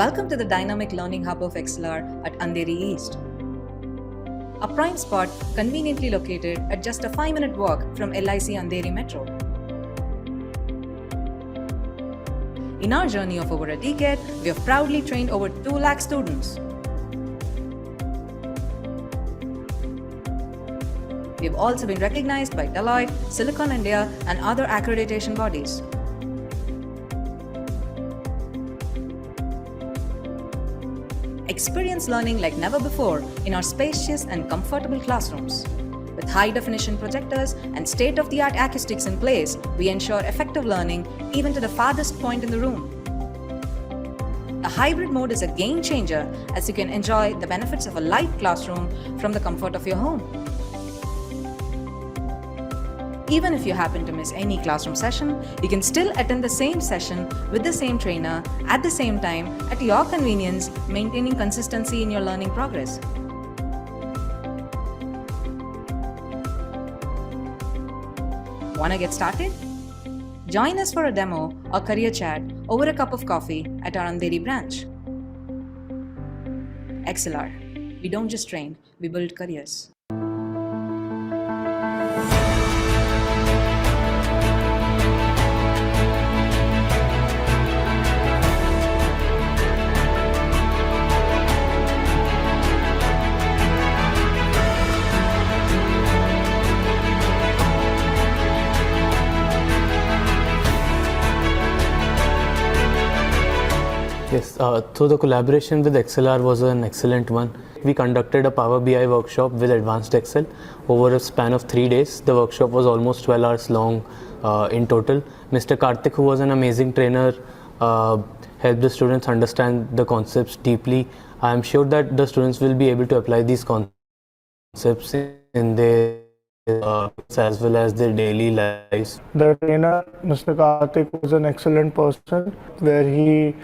Welcome to the dynamic learning hub of XLR at Andheri East. A prime spot conveniently located at just a 5-minute walk from LIC Andheri Metro. In our journey of over a decade, we have proudly trained over 2 lakh students. We have also been recognized by Deloitte, Silicon India, and other accreditation bodies. Experience learning like never before in our spacious and comfortable classrooms. With high-definition projectors and state-of-the-art acoustics in place, we ensure effective learning even to the farthest point in the room. The hybrid mode is a game changer as you can enjoy the benefits of a light classroom from the comfort of your home. Even if you happen to miss any classroom session, you can still attend the same session with the same trainer at the same time at your convenience, maintaining consistency in your learning progress. Wanna get started? Join us for a demo or career chat over a cup of coffee at our Andheri branch. XLR. We don't just train, we build careers. Yes, so the collaboration with XLR was an excellent one. We conducted a Power BI workshop with Advanced Excel over a span of 3 days. The workshop was almost 12 hours long in total. Mr. Karthik, who was an amazing trainer, helped the students understand the concepts deeply. I am sure that the students will be able to apply these concepts in their as well as their daily lives. The trainer, Mr. Karthik, was an excellent person where he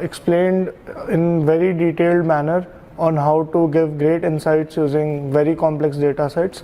explained in very detailed manner on how to give great insights using very complex data sets.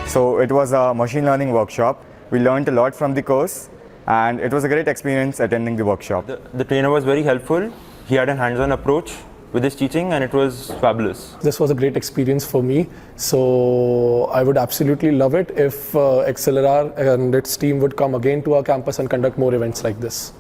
So it was a machine learning workshop. We learned a lot from the course and it was a great experience attending the workshop. The trainer was very helpful. He had a hands-on approach with his teaching and it was fabulous. This was a great experience for me. So I would absolutely love it if XLR and its team would come again to our campus and conduct more events like this.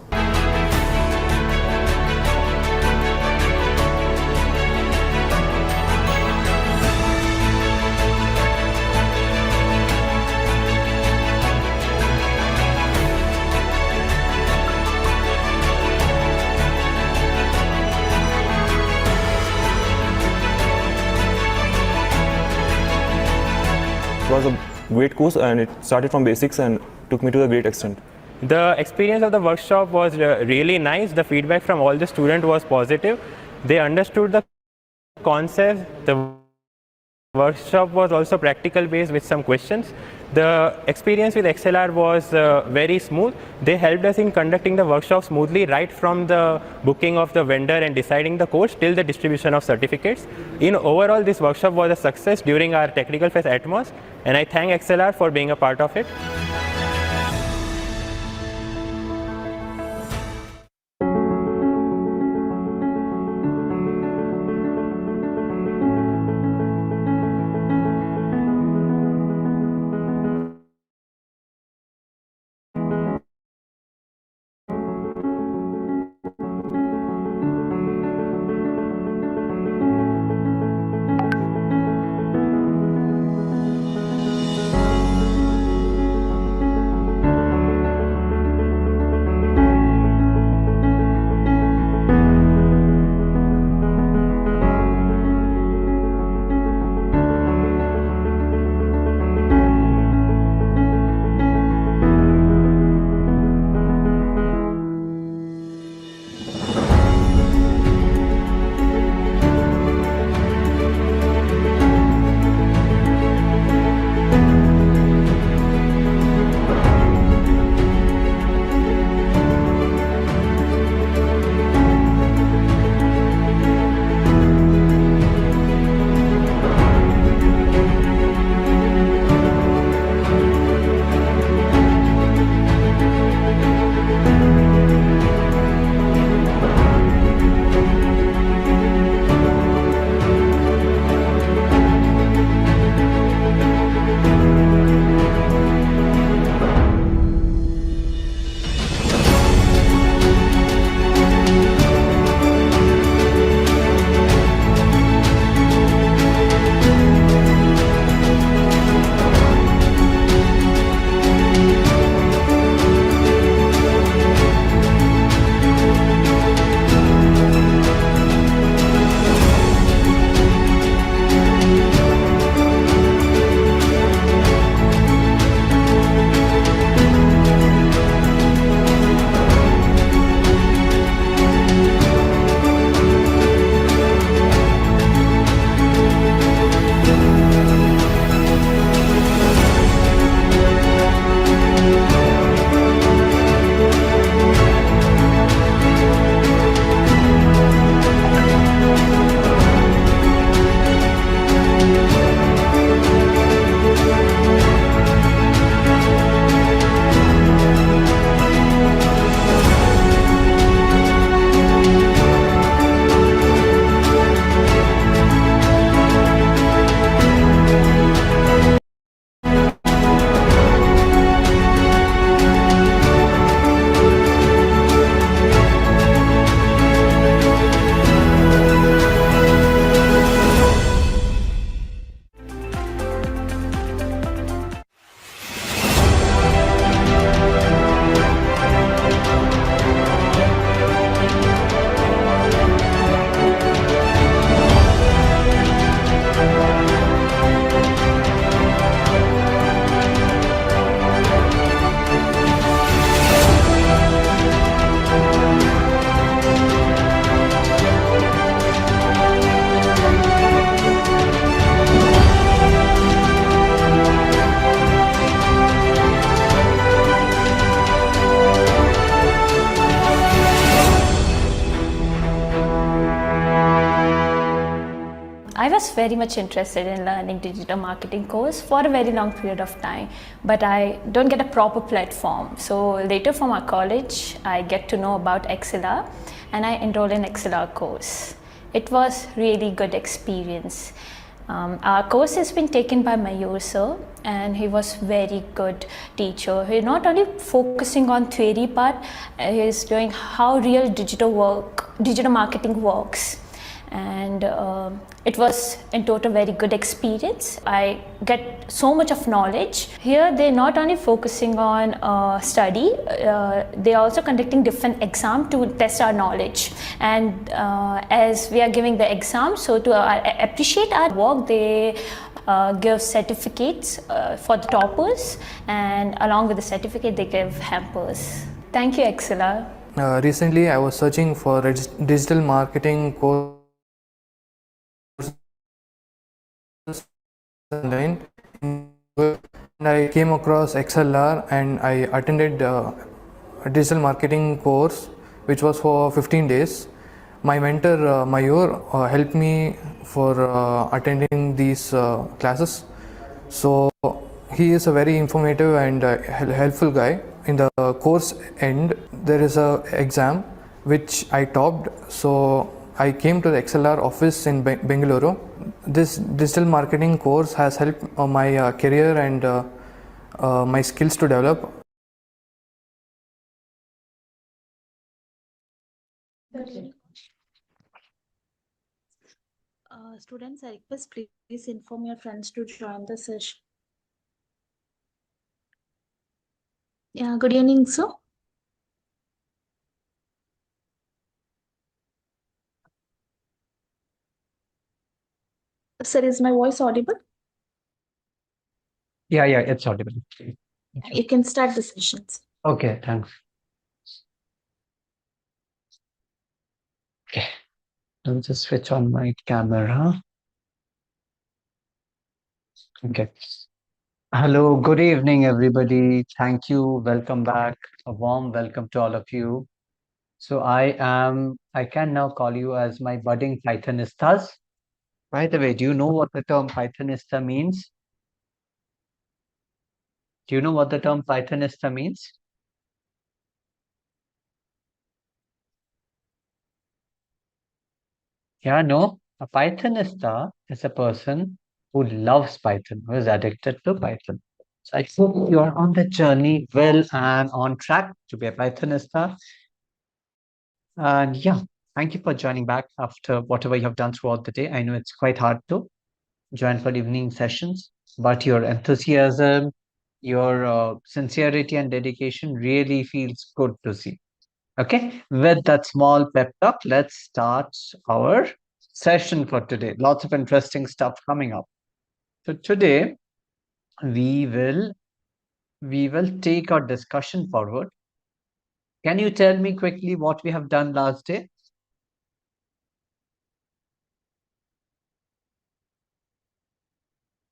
It was a great course and it started from basics and took me to a great extent. The experience of the workshop was really nice. The feedback from all the students was positive. They understood the concept. The workshop was also practical based with some questions. The experience with XLR was very smooth. They helped us in conducting the workshop smoothly right from the booking of the vendor and deciding the course till the distribution of certificates. In overall, this workshop was a success during our Technical Fest Atmos, and I thank XLR for being a part of it. was very much interested in learning digital marketing course for a very long period of time, but I don't get a proper platform. So later from our college, I get to know about XLR and I enroll in XLR course. It was really good experience. Our course has been taken by Mayur sir, and he was very good teacher. He not only focusing on theory part, he is doing how real digital marketing works, and it was in total very good experience. I get so much of knowledge. Here they not only focusing on study, they are also conducting different exam to test our knowledge, and as we are giving the exam, so to appreciate our work, they give certificates for the toppers, and along with the certificate they give hampers. Thank you, Excella. Recently I was searching for a digital marketing course online, and I came across XLR and I attended a digital marketing course which was for 15 days. My mentor Mayur helped me for attending these classes. So he is a very informative and helpful guy. In the course end, there is a exam which I topped. So I came to the XLR office in Bengaluru. This digital marketing course has helped my career and my skills to develop. Students, I request please inform your friends to join the session. Yeah, good evening, sir. Sir, is my voice audible? Yeah, it's audible. You can start the sessions. Okay, thanks. Okay, I'll just switch on my camera. Okay. Hello, good evening, everybody. Thank you. Welcome back. A warm welcome to all of you. So I can now call you as my budding Pythonistas. By the way, do you know what the term Pythonista means? Do you know what the term Pythonista means? Yeah, no. A Pythonista is a person who loves Python, who is addicted to Python. So I hope you are on the journey well and on track to be a Pythonista. And yeah, thank you for joining back after whatever you have done throughout the day. I know it's quite hard to join for evening sessions, but your enthusiasm, your sincerity and dedication really feels good to see. Okay, with that small pep talk, let's start our session for today. Lots of interesting stuff coming up. So today we will take our discussion forward. Can you tell me quickly what we have done last day?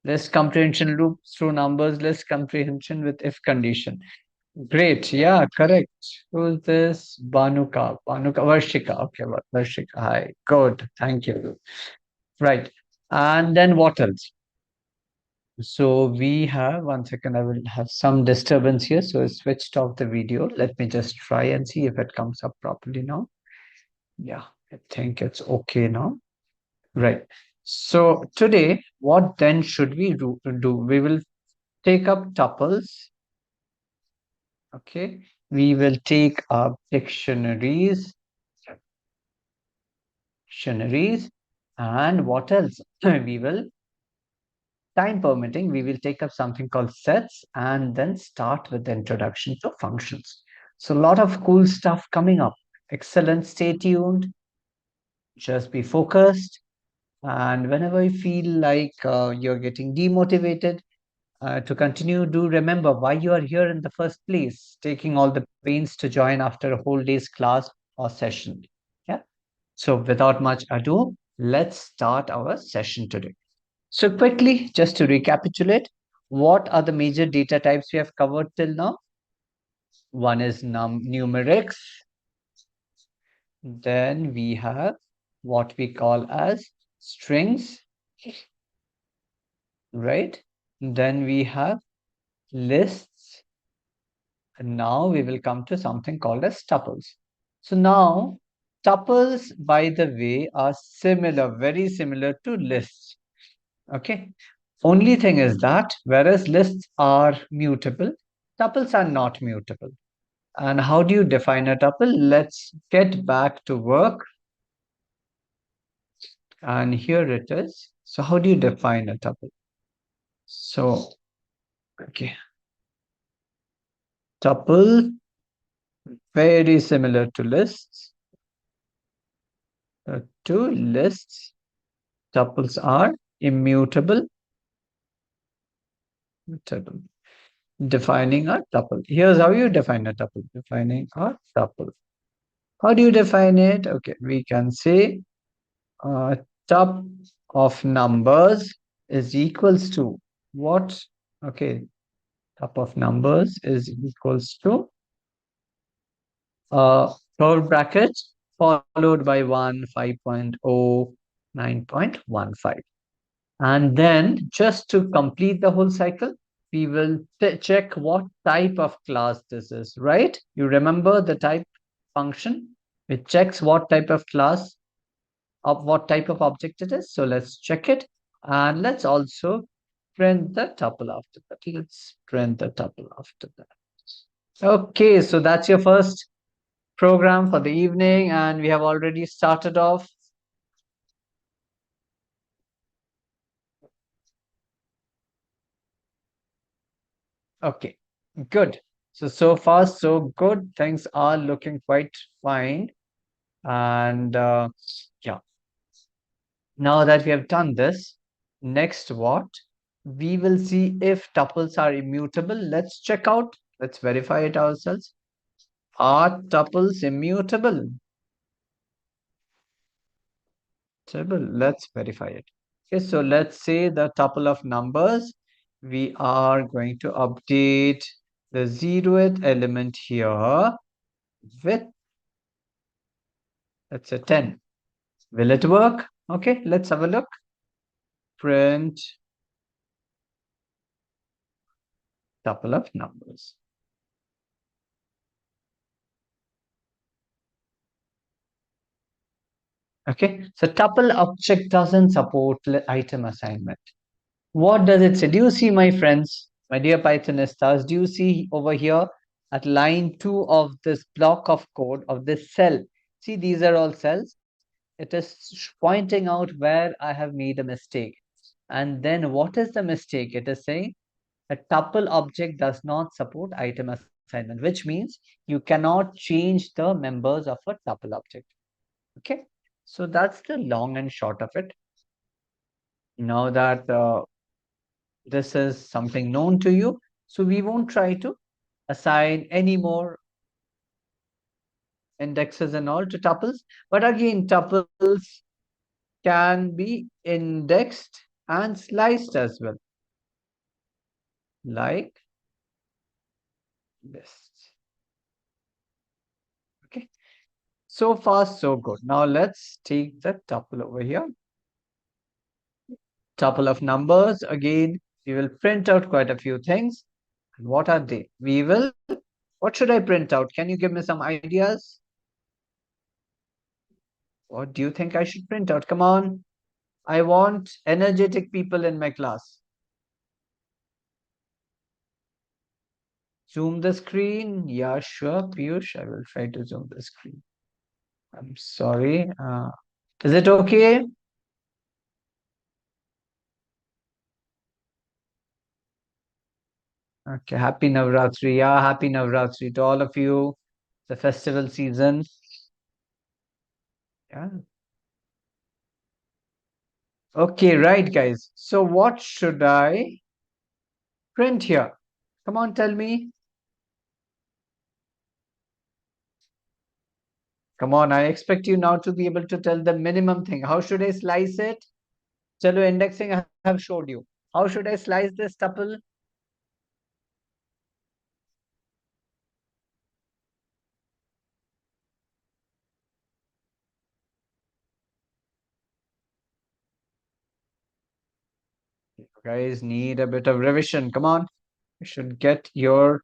Less comprehension loops through numbers, less comprehension with if condition. Great. Yeah, correct. Who's this? Banuka. Varshika. Okay, Varshika. Hi. Good. Thank you. Right. And then what else? So we have, one second, I will have some disturbance here. So I switched off the video. Let me just try and see if it comes up properly now. Yeah, I think it's okay now. Right. So today, what then should we do? We will take up tuples. Okay. We will take up dictionaries. And what else? We will, time permitting, we will take up something called sets and then start with the introduction to functions. So a lot of cool stuff coming up. Excellent. Stay tuned. Just be focused. And whenever you feel like you're getting demotivated to continue, do remember why you are here in the first place, taking all the pains to join after a whole day's class or session. Yeah. So without much ado, let's start our session today. So quickly, just to recapitulate, what are the major data types we have covered till now? One is numerics. Then we have what we call as strings. right? Then we have lists. And now we will come to something called as tuples. So now tuples, by the way, are similar, very similar to lists. Okay. Only thing is that whereas lists are mutable, tuples are not mutable. And how do you define a tuple? Let's get back to work. And here it is. So how do you define a tuple? So, okay. Tuple, very similar to lists. To lists, tuples are immutable. Mutable. Defining a tuple. Here's how you define a tuple. Defining a tuple. How do you define it? Okay, we can say tup of numbers is equals to what? Okay, tup of numbers is equals to curve bracket followed by 1, 5.0, 9.15. And then just to complete the whole cycle, we will check what type of class this is, right? You remember the type function? It checks what type of class of what type of object it is. So let's check it. And let's also print the tuple after that. Let's print the tuple after that. Okay, so that's your first program for the evening, and we have already started off. Okay, good. So far, so good. Things are looking quite fine. And yeah, now that we have done this, next what? We will see if tuples are immutable. Let's check out. Let's verify it ourselves. Are tuples immutable? Let's verify it. Okay, so let's say the tuple of numbers. We are going to update the 0th element here with, let's say, 10. Will it work? Okay, let's have a look. Print tuple of numbers. Okay, so tuple object doesn't support item assignment. What does it say? Do you see, my friends, my dear Pythonistas, do you see over here at line 2 of this block of code of this cell? See, these are all cells. It is pointing out where I have made a mistake. And then what is the mistake? It is saying a tuple object does not support item assignment, which means you cannot change the members of a tuple object. Okay, so that's the long and short of it. Now that this is something known to you, so we won't try to assign any more indexes and all to tuples. But again, tuples can be indexed and sliced as well, like this. Okay, so far so good. Now let's take the tuple over here. Tuple of numbers. Again, we will print out quite a few things. And what are they? What should I print out? Can you give me some ideas? What do you think I should print out? Come on. I want energetic people in my class. Zoom the screen. Yeah, sure, Piyush. I will try to zoom the screen. I'm sorry. Is it okay? Okay, happy Navratri. Yeah, happy Navratri to all of you. The festival season. Yeah. Okay, right, guys. So what should I print here? Come on, tell me. Come on, I expect you now to be able to tell the minimum thing. How should I slice it? Chalo, indexing I have showed you. How should I slice this tuple? guys need a bit of revision. Come on. You should get your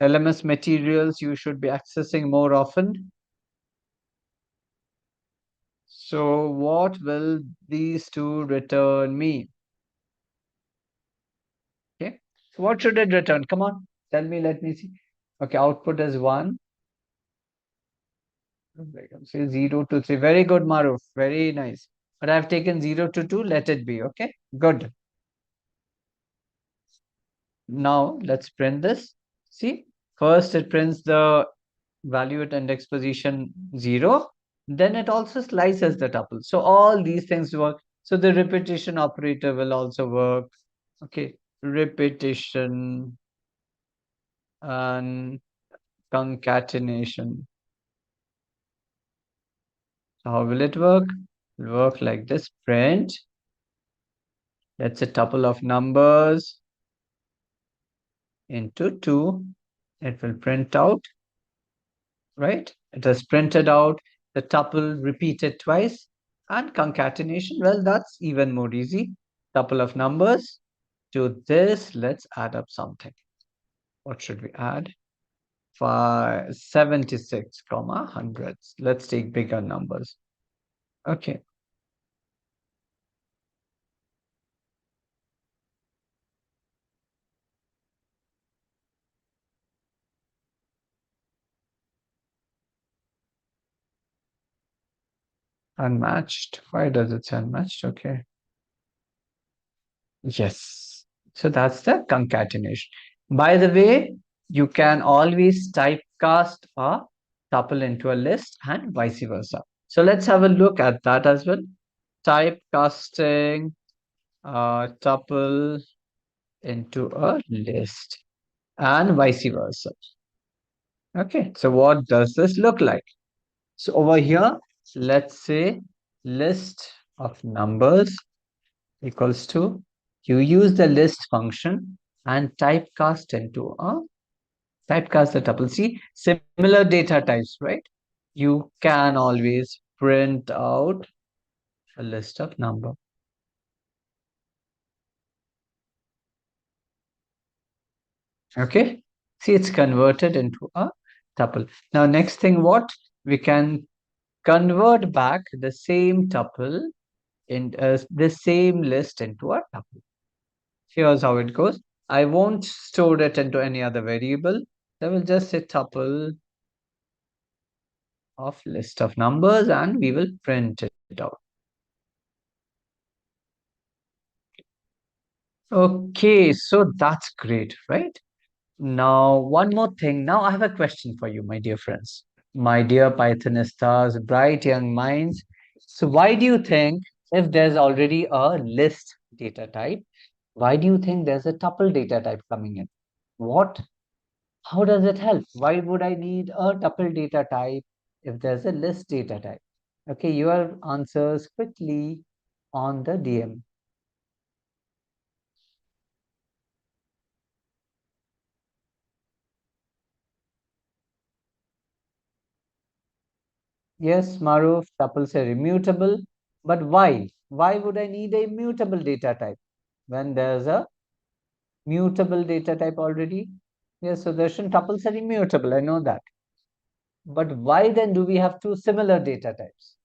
LMS materials. You should be accessing more often. So what will these two return me? Okay. So what should it return? Come on. Tell me. Let me see. Okay. Output is 1. Say 0 to 3. Very good, Maruf. Very nice. But I've taken 0 to 2. Let it be. Okay. Good. Now let's print this. See, first it prints the value at index position 0. Then it also slices the tuple. So all these things work. So the repetition operator will also work. Okay. Repetition and concatenation. So how will it work? It will work like this. Print. That's a tuple of numbers into 2. It will print out, right? It has printed out the tuple repeated twice. And concatenation, well, that's even more easy. Tuple of numbers. To this, let's add up something. What should we add? 76, hundreds. Let's take bigger numbers. Okay. Unmatched. Why does it say unmatched? Okay. Yes. So that's the concatenation. By the way, you can always typecast a tuple into a list and vice versa. So let's have a look at that as well. Typecasting a tuple into a list and vice versa. Okay, so what does this look like? So over here, let's say list of numbers equals to, you use the list function and typecast the tuple. See, similar data types, right? You can always print out a list of number. Okay, see, it's converted into a tuple. Now, next thing, what we can convert back the same tuple in the same list into a tuple. Here's how it goes. I won't store it into any other variable. I will just say tuple of list of numbers and we will print it out. Okay, so that's great, right? Now, one more thing. Now, I have a question for you, my dear friends, my dear Pythonistas, bright young minds. So, why do you think, if there's already a list data type, why do you think there's a tuple data type coming in? What? How does it help? Why would I need a tuple data type if there's a list data type? Okay, your answers quickly on the DM. Yes, Maruf, tuples are immutable, but why? Why would I need a immutable data type when there's a mutable data type already? Yes, so Darshan, tuples are immutable, I know that. But why then do we have two similar data types?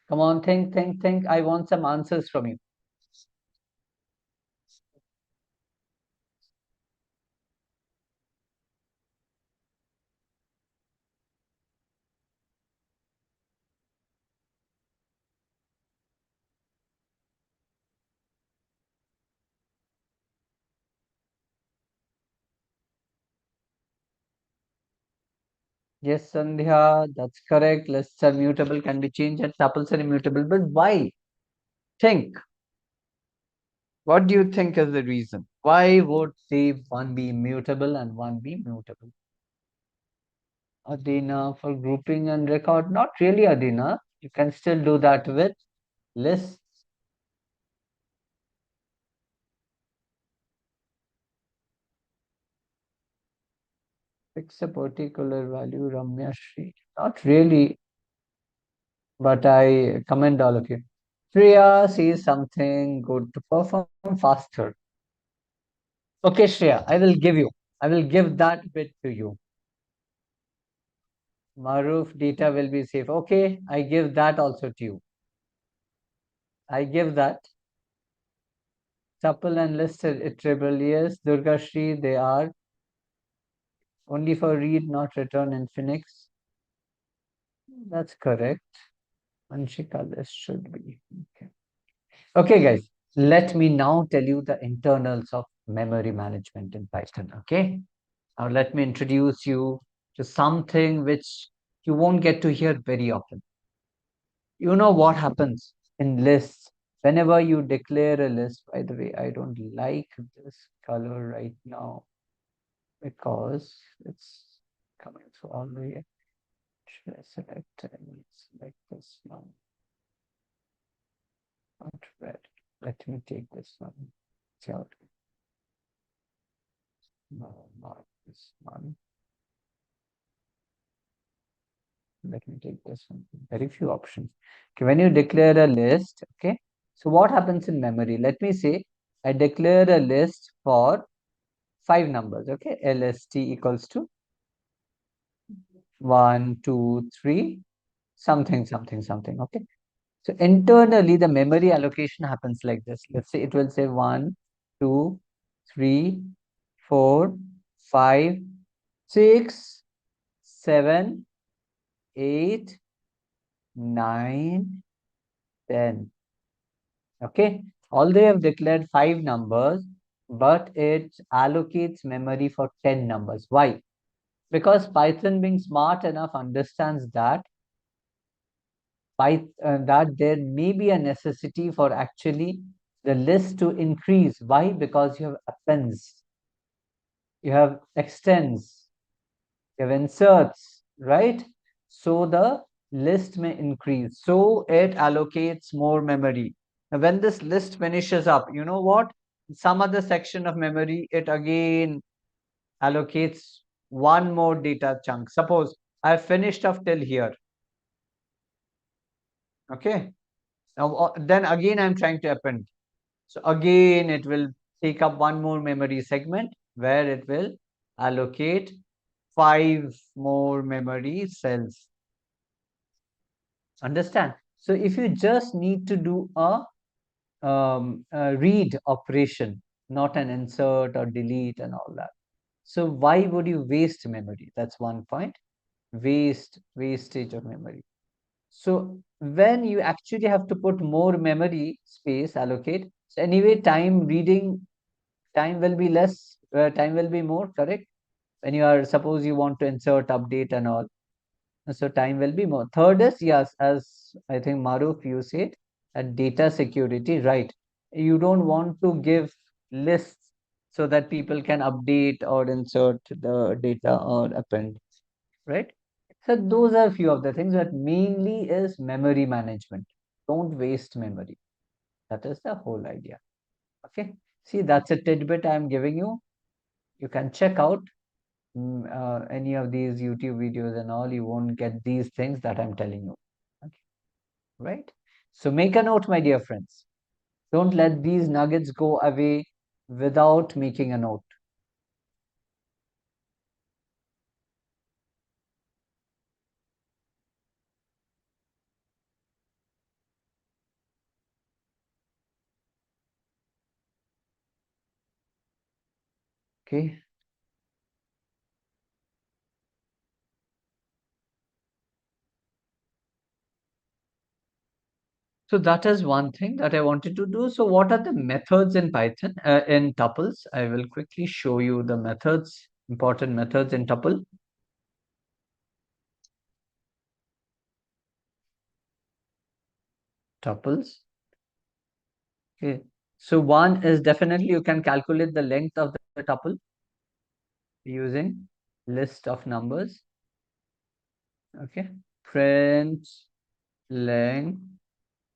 Come on, think. I want some answers from you. Yes, Sandhya, that's correct. Lists are mutable, can be changed, and tuples are immutable. But why? Think. What do you think is the reason? Why would say one be immutable and one be mutable? Adina for grouping and record. Not really, Adina. You can still do that with lists. Fix a particular value, Ramya Shri. Not really. but I commend all of you. Shreya says something good to perform faster. Okay, Shreya, I will give that bit to you. Maruf, data will be safe. Okay, I give that also to you. I give that. Tuple and listed iterable, yes. Durga Shri, they are only for read, not return in Phoenix. That's correct. Anshika, this should be. Okay. Okay, guys, let me now tell you the internals of memory management in Python. Okay. Now let me introduce you to something which you won't get to hear very often. You know what happens in lists whenever you declare a list. By the way, I don't like this color right now because it's coming through all the way. Should I select this one? Not red. Let me take this one. See how it no, not this one. Let me take this one. Very few options. Okay, when you declare a list, okay, so what happens in memory? Let me say I declare a list for 5 numbers, okay, LST equals to 1, 2, 3, something, something, something, okay. So internally, the memory allocation happens like this. Let's say it will say 1, 2, 3, 4, 5, 6, 7, 8, 9, 10. Okay, although you have declared 5 numbers, but it allocates memory for 10 numbers. Why? Because Python, being smart enough, understands that that there may be a necessity for actually the list to increase. Why? Because you have appends, you have extends, you have inserts, right? So the list may increase. So it allocates more memory. Now, when this list finishes up, you know what? Some other section of memory, it again allocates one more data chunk. Suppose I finished off till here. Okay. Now, then again, I'm trying to append. So again, it will take up one more memory segment where it will allocate 5 more memory cells. Understand? So if you just need to do a read operation, not an insert or delete and all that. So why would you waste memory? That's one point. Wastage of memory. So when you actually have to put more memory space allocate, so anyway, time will be less, time will be more, correct? When you are, suppose you want to insert, update and all. So time will be more. Third is, yes, as I think Maruf, you said, data security, right? You don't want to give lists so that people can update or insert the data or append, right? So those are few of the things, but mainly is memory management. Don't waste memory. That is the whole idea. Okay. See, that's a tidbit I'm giving you. You can check out any of these YouTube videos and all. You won't get these things that I'm telling you. Okay. Right. So make a note, my dear friends. Don't let these nuggets go away without making a note. Okay. So that is one thing that I wanted to do. So what are the methods in Python, in tuples? I will quickly show you the methods, important methods in tuple. Tuples. Okay. So one is definitely you can calculate the length of the tuple using list of numbers. Okay. Print length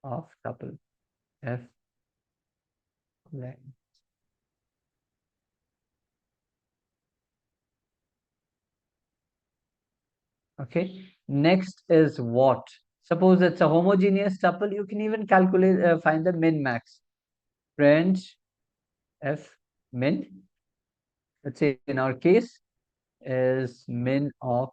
of tuple. F length. Okay. Next is what? Suppose it's a homogeneous tuple, you can even calculate, find the min max. Range f min, let's say in our case, is min of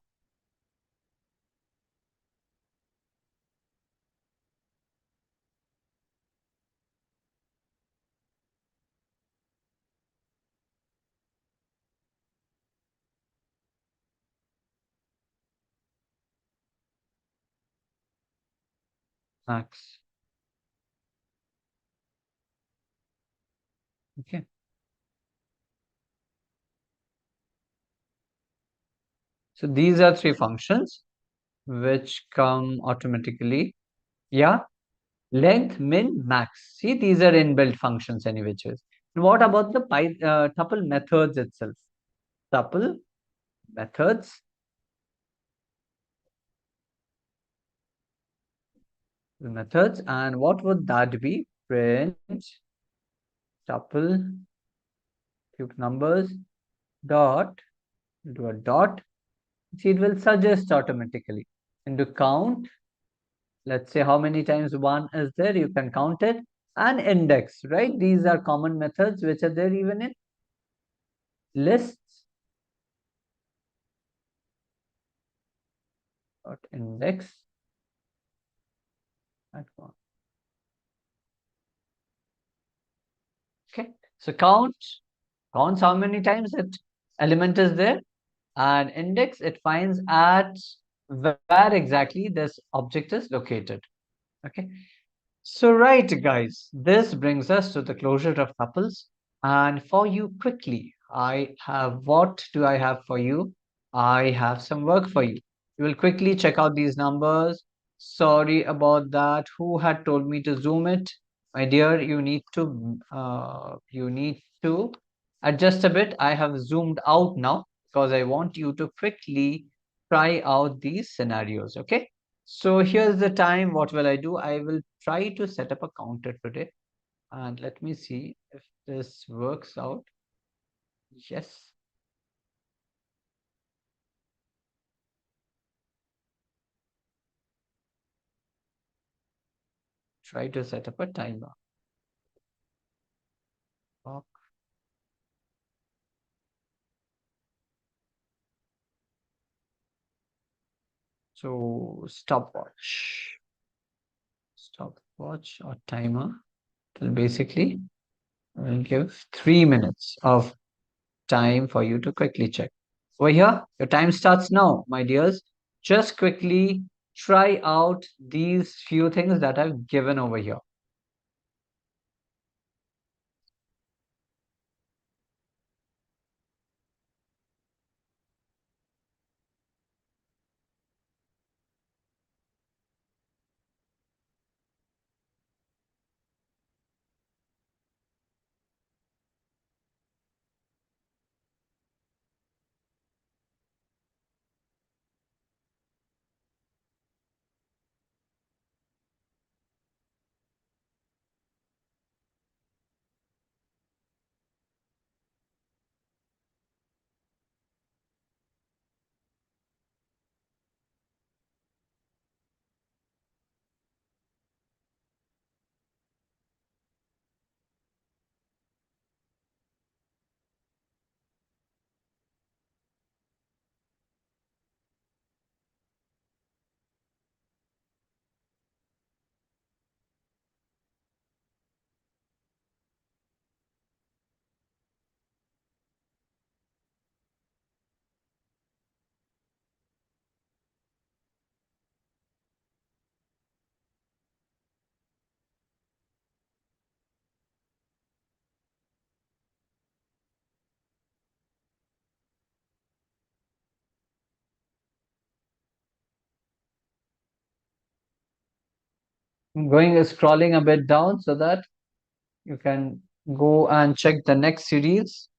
max. Okay. So these are three functions which come automatically. Yeah. Length, min, max. See, these are inbuilt functions any which ways. And what about the tuple methods itself? Tuple methods. The methods, and what would that be? Print tuple cube numbers dot, do a dot. See, it will suggest automatically. And to count, let's say how many times one is there, you can count it. And index, right? These are common methods which are there even in lists. Dot index. That one. Okay. So counts how many times that element is there, and index, it finds at where exactly this object is located. Okay. So right, guys, this brings us to the closure of tuples. And for you, quickly, what do I have for you? I have some work for you. You will quickly check out these numbers. Sorry about that. Who had told me to zoom it? My dear, you need to adjust a bit. I have zoomed out now because I want you to quickly try out these scenarios. Okay. So here's the time. What will I do? I will try to set up a counter today. And let me see if this works out. Yes. Try to set up a timer. Clock. So stopwatch. Stopwatch or timer will basically will give 3 minutes of time for you to quickly check. Over here, your time starts now, my dears. Just quickly try out these few things that I've given over here. I'm going scrolling a bit down so that you can go and check the next series.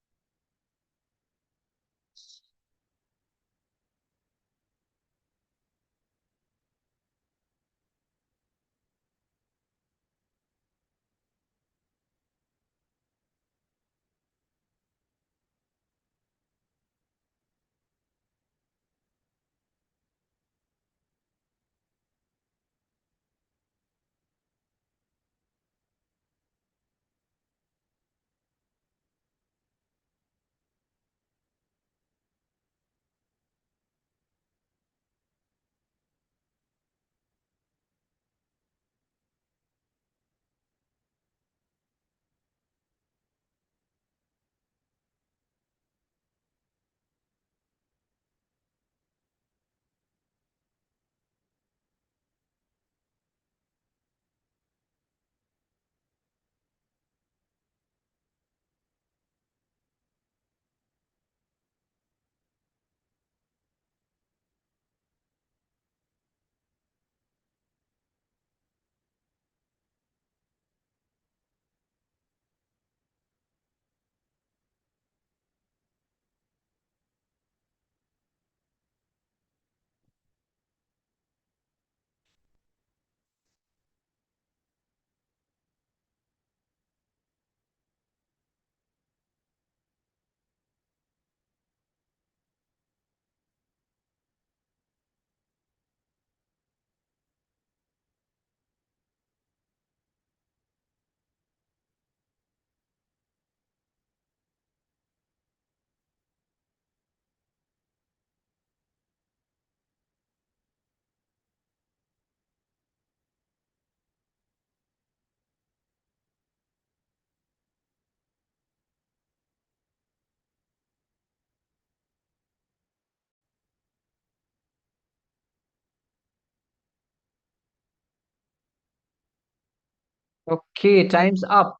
Okay, time's up.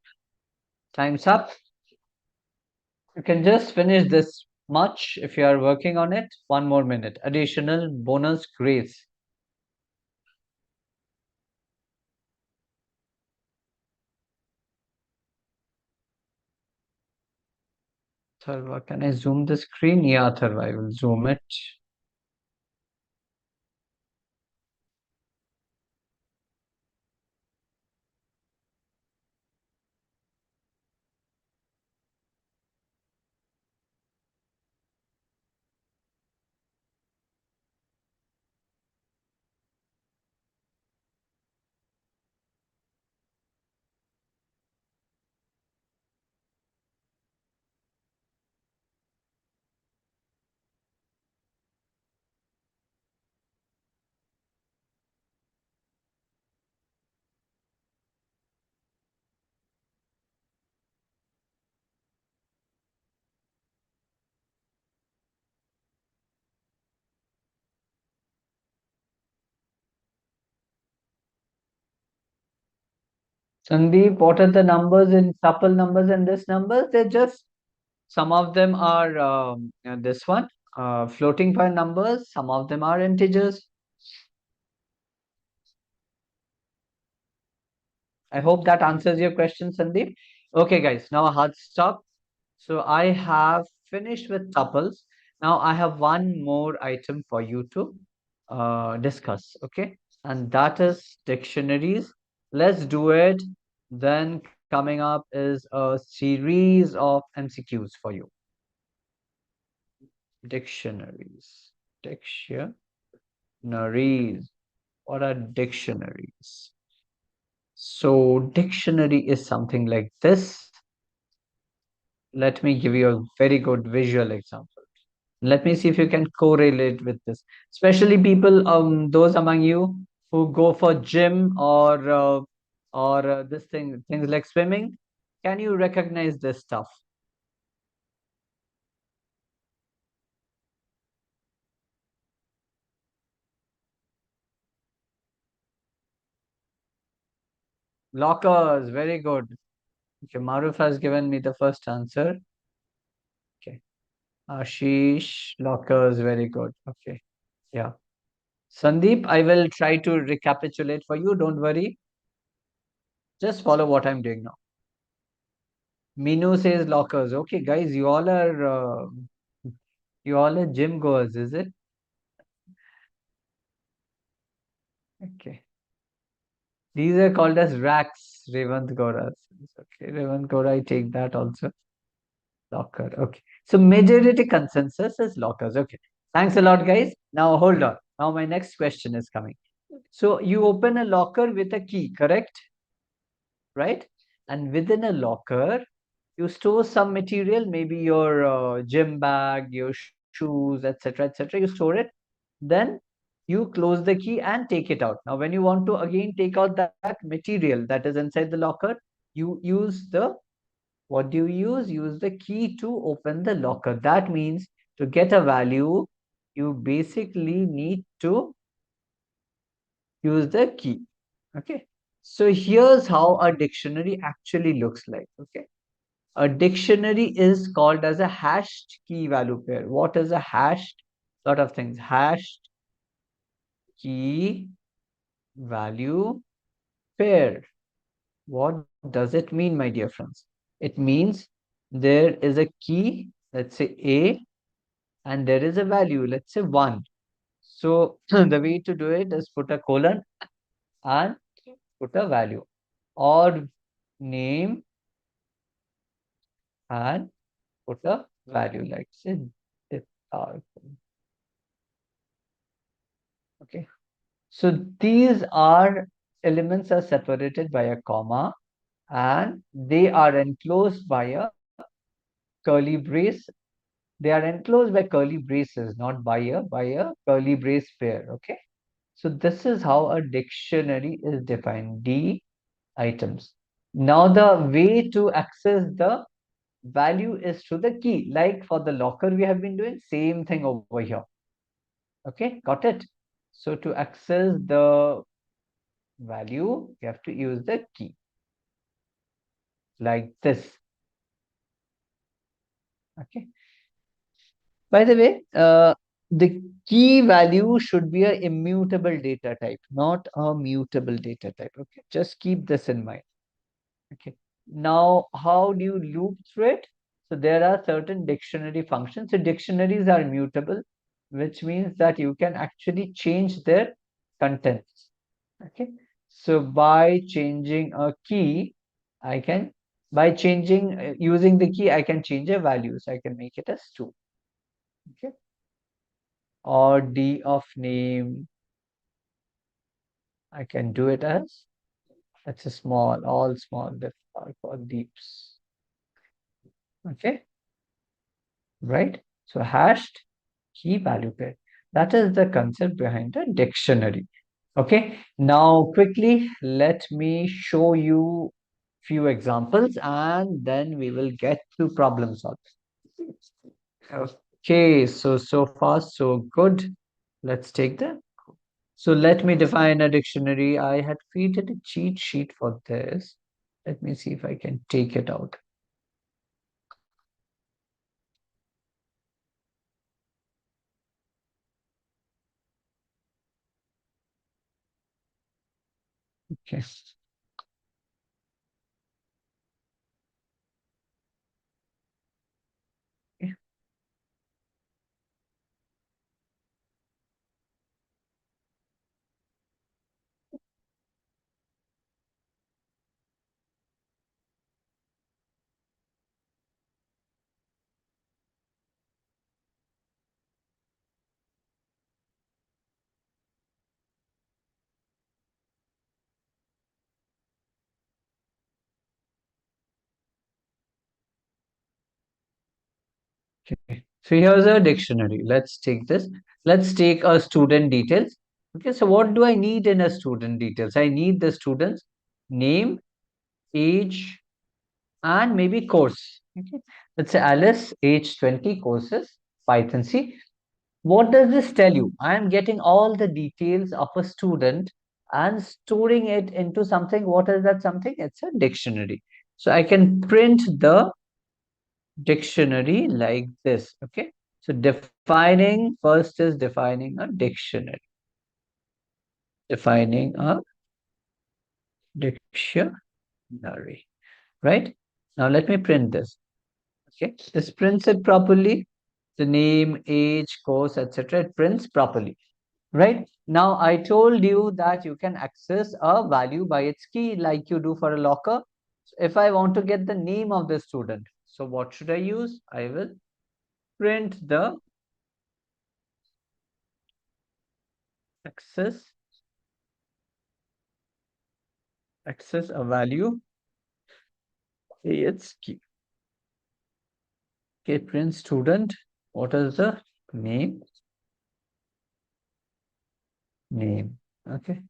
Time's up. You can just finish this much if you are working on it. 1 more minute. Additional bonus grace. Tharva, can I zoom the screen? Yeah, Tharva, I will zoom it. Sandeep, what are the numbers in tuple numbers and this numbers? They're just, some of them are this one, floating point numbers, some of them are integers. I hope that answers your question, Sandeep. Okay, guys, now a hard stop. So I have finished with tuples. Now I have one more item for you to discuss, okay? And that is dictionaries. Let's do it. Then coming up is a series of MCQs for you. Dictionaries. Dictionaries. What are dictionaries? So dictionary is something like this. Let me give you a very good visual example. Let me see if you can correlate with this, especially people, those among you who go for gym or this things like swimming. Can you recognize this stuff? Lockers, very good. Okay, Maruf has given me the first answer. Okay, Ashish, lockers, very good. Okay, yeah. Sandeep, I will try to recapitulate for you. Don't worry. Just follow what I'm doing now. Minu says lockers. Okay, guys, you all are gym goers, is it? Okay. These are called as racks, Revant Gora. Okay, Revant Gora, I take that also. Locker. Okay. So majority consensus is lockers. Okay. Thanks a lot, guys. Now hold on. Now my next question is coming. So you open a locker with a key, correct? Right? And within a locker, you store some material, maybe your gym bag, your shoes, etc., etc. You store it. Then you close the key and take it out. Now, when you want to again take out that material that is inside the locker, you use the, what do you use? Use the key to open the locker. That means to get a value, you basically need to use the key. Okay. So here's how a dictionary actually looks like. Okay. A dictionary is called as a hashed key value pair. What is a hashed? Lot of things. Hashed key value pair. What does it mean, my dear friends? It means there is a key, let's say A, and there is a value, let's say 1. So the way to do it is put a colon and put a value, or name and put a value, like say uh, okay. So these are elements are separated by a comma and they are enclosed by a curly brace. They are enclosed by curly braces, not by a curly brace pair. Okay. So this is how a dictionary is defined. D items. Now the way to access the value is through the key. Like for the locker, we have been doing same thing over here. Okay, got it? So to access the value, you have to use the key. like this. Okay. By the way, the key value should be an immutable data type, not a mutable data type. Okay, just keep this in mind. Okay. Now, how do you loop through it? So there are certain dictionary functions. So dictionaries are mutable, which means that you can actually change their contents. Okay. So by changing a key, I can, by changing, using the key, I can change a value. So I can make it as 2. Okay. Or D of name, I can do it as, that's a small, all small, that are called deeps. Okay. Right? So hashed key value pair. That is the concept behind a dictionary. Okay. Now quickly, let me show you few examples and then we will get to problem solving. Okay, so far so good. Let's take the. So let me define a dictionary. I had created a cheat sheet for this. Let me see if I can take it out. Okay. Okay. So here's a dictionary. Let's take this. Let's take a student details. Okay, so what do I need in a student details? I need the student's name, age, and maybe course. Okay. Let's say Alice, age 20, courses, Python C. What does this tell you? I am getting all the details of a student and storing it into something. What is that something? It's a dictionary. So I can print the dictionary like this. Okay. So defining, first is defining a dictionary. Defining a dictionary. Right? Now let me print this. Okay. This prints it properly. The name, age, course, etc. It prints properly. Right? Now I told you that you can access a value by its key like you do for a locker. So if I want to get the name of the student, so what should I use? I will print the access a value by its key. Okay, print student. What is the name? Name. Okay.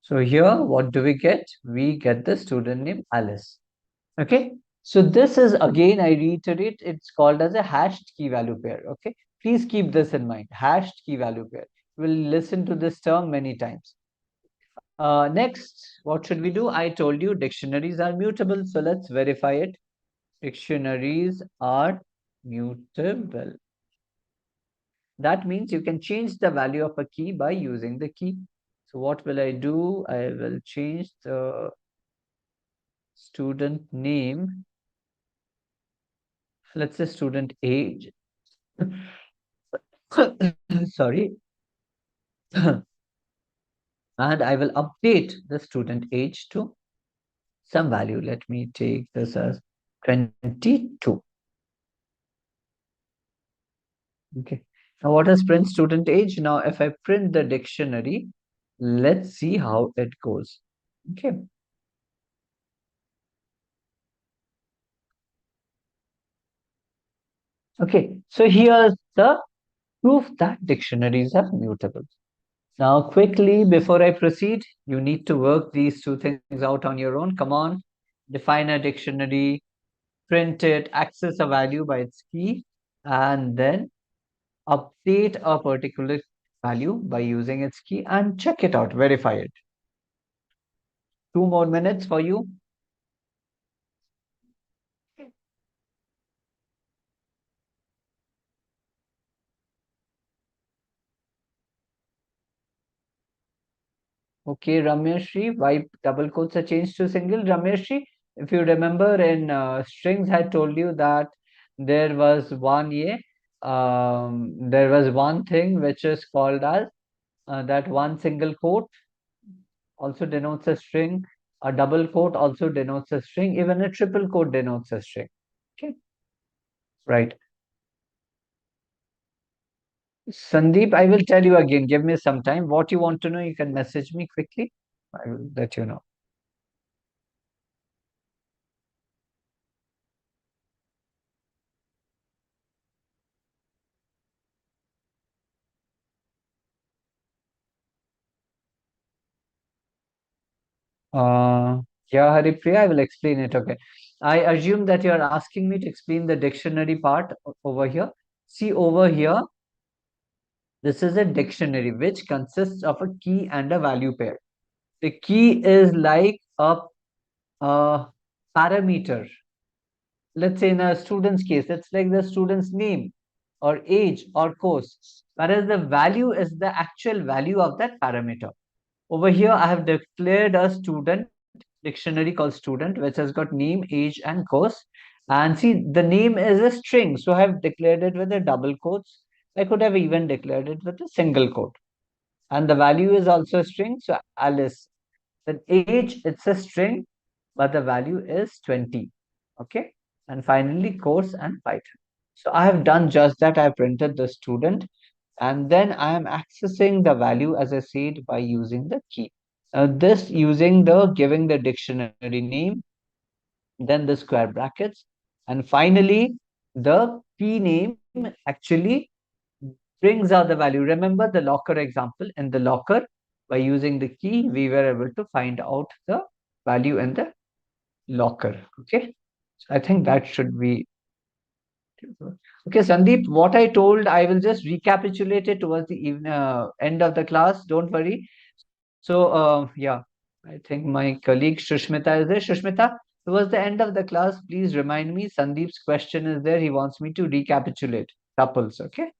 So here, what do we get? We get the student name Alice. Okay. So this is again, I reiterate, it's called as a hashed key value pair. Okay. Please keep this in mind. Hashed key value pair. We'll listen to this term many times. Next, what should we do? I told you dictionaries are mutable. So let's verify it. Dictionaries are mutable. That means you can change the value of a key by using the key. So what will I do? I will change the student name. Let's say student age. Sorry. And I will update the student age to some value. Let me take this as 22. Okay. Now what is print student age? Now if I print the dictionary, let's see how it goes. Okay. Okay. So here's the proof that dictionaries are mutable. Now quickly, before I proceed, you need to work these two things out on your own. Come on. Define a dictionary, print it, access a value by its key, and then update a particular value by using its key and check it out, verify it. 2 more minutes for you. Okay, Ramyashri, why double quotes are changed to single? Ramyashri, if you remember in strings, I told you that there was there was one thing which is called as that one single quote also denotes a string, a double quote also denotes a string, even a triple quote denotes a string. Okay, right. Sandeep, I will tell you again. Give me some time. What you want to know, you can message me quickly. I will let you know. Uh, yeah, Haripriya, I will explain it. Okay. I assume that you are asking me to explain the dictionary part over here. See over here, this is a dictionary which consists of a key and a value pair. The key is like a parameter. Let's say in a student's case, it's like the student's name or age or course, whereas the value is the actual value of that parameter. Over here, I have declared a student dictionary called student, which has got name, age, and course. And see, the name is a string, so I have declared it with a double quotes. I could have even declared it with a single quote. And the value is also a string, so Alice. Then age, it's a string, but the value is 20. Okay. And finally, course and Python. So I have done just that. I printed the student, and then I am accessing the value, as I said, by using the key. This using the giving the dictionary name, then the square brackets, and finally the key name actually brings out the value. Remember the locker example. In the locker, by using the key, we were able to find out the value in the locker. Okay, so I think that should be okay. Sandeep, what I told, I will just recapitulate it towards the end of the class. Don't worry. So, yeah, I think my colleague Shushmita is there. Shushmita, towards the end of the class, please remind me. Sandeep's question is there. He wants me to recapitulate tuples. Okay,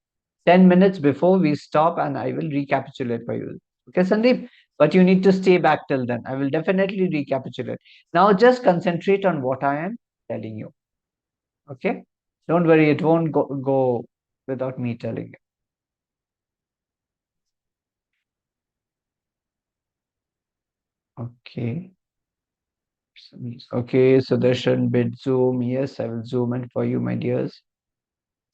10 minutes before we stop, and I will recapitulate for you. Okay, Sandeep. But you need to stay back till then. I will definitely recapitulate. Now, just concentrate on what I am telling you. Okay, don't worry. It won't go without me telling you. Okay. Okay, so there shouldn't be zoom. Yes, I will zoom in for you, my dears.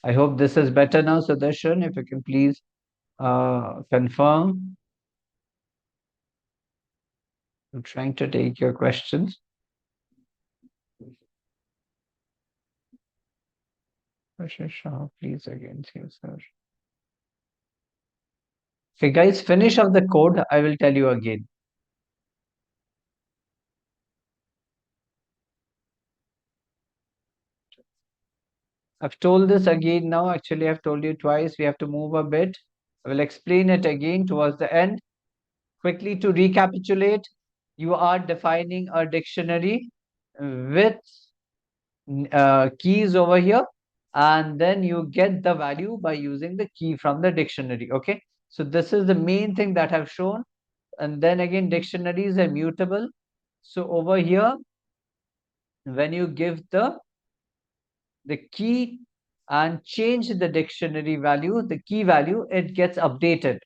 I hope this is better now, Sudarshan. If you can please confirm. I'm trying to take your questions. Shah, please again, sir. Okay, guys, finish off the code. I will tell you again. I've told this again now. Actually, I've told you twice. We have to move a bit. I will explain it again towards the end. Quickly to recapitulate, you are defining a dictionary with keys over here, and then you get the value by using the key from the dictionary. Okay, so this is the main thing that I've shown. And then again, dictionaries are mutable. So over here, when you give the key and change the dictionary value, the key value, it gets updated.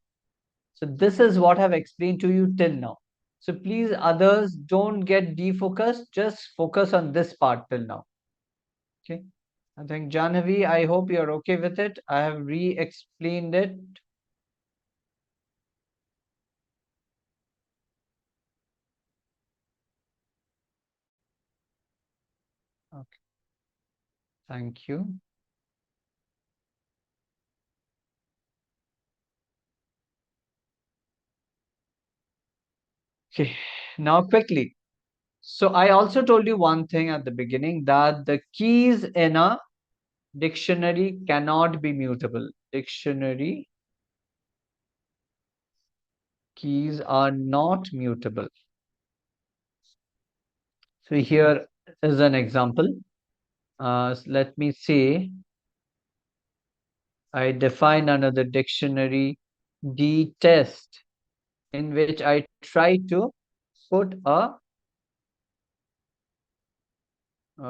So this is what I've explained to you till now. So please, others, don't get defocused. Just focus on this part till now. Okay. I think Janhavi, I hope you're okay with it. I have re-explained it. Okay. Thank you. Okay. Now quickly. So I also told you one thing at the beginning, that the keys in a dictionary cannot be mutable. Dictionary keys are not mutable. So here is an example. Let me say I define another dictionary, D test. in which I try to put a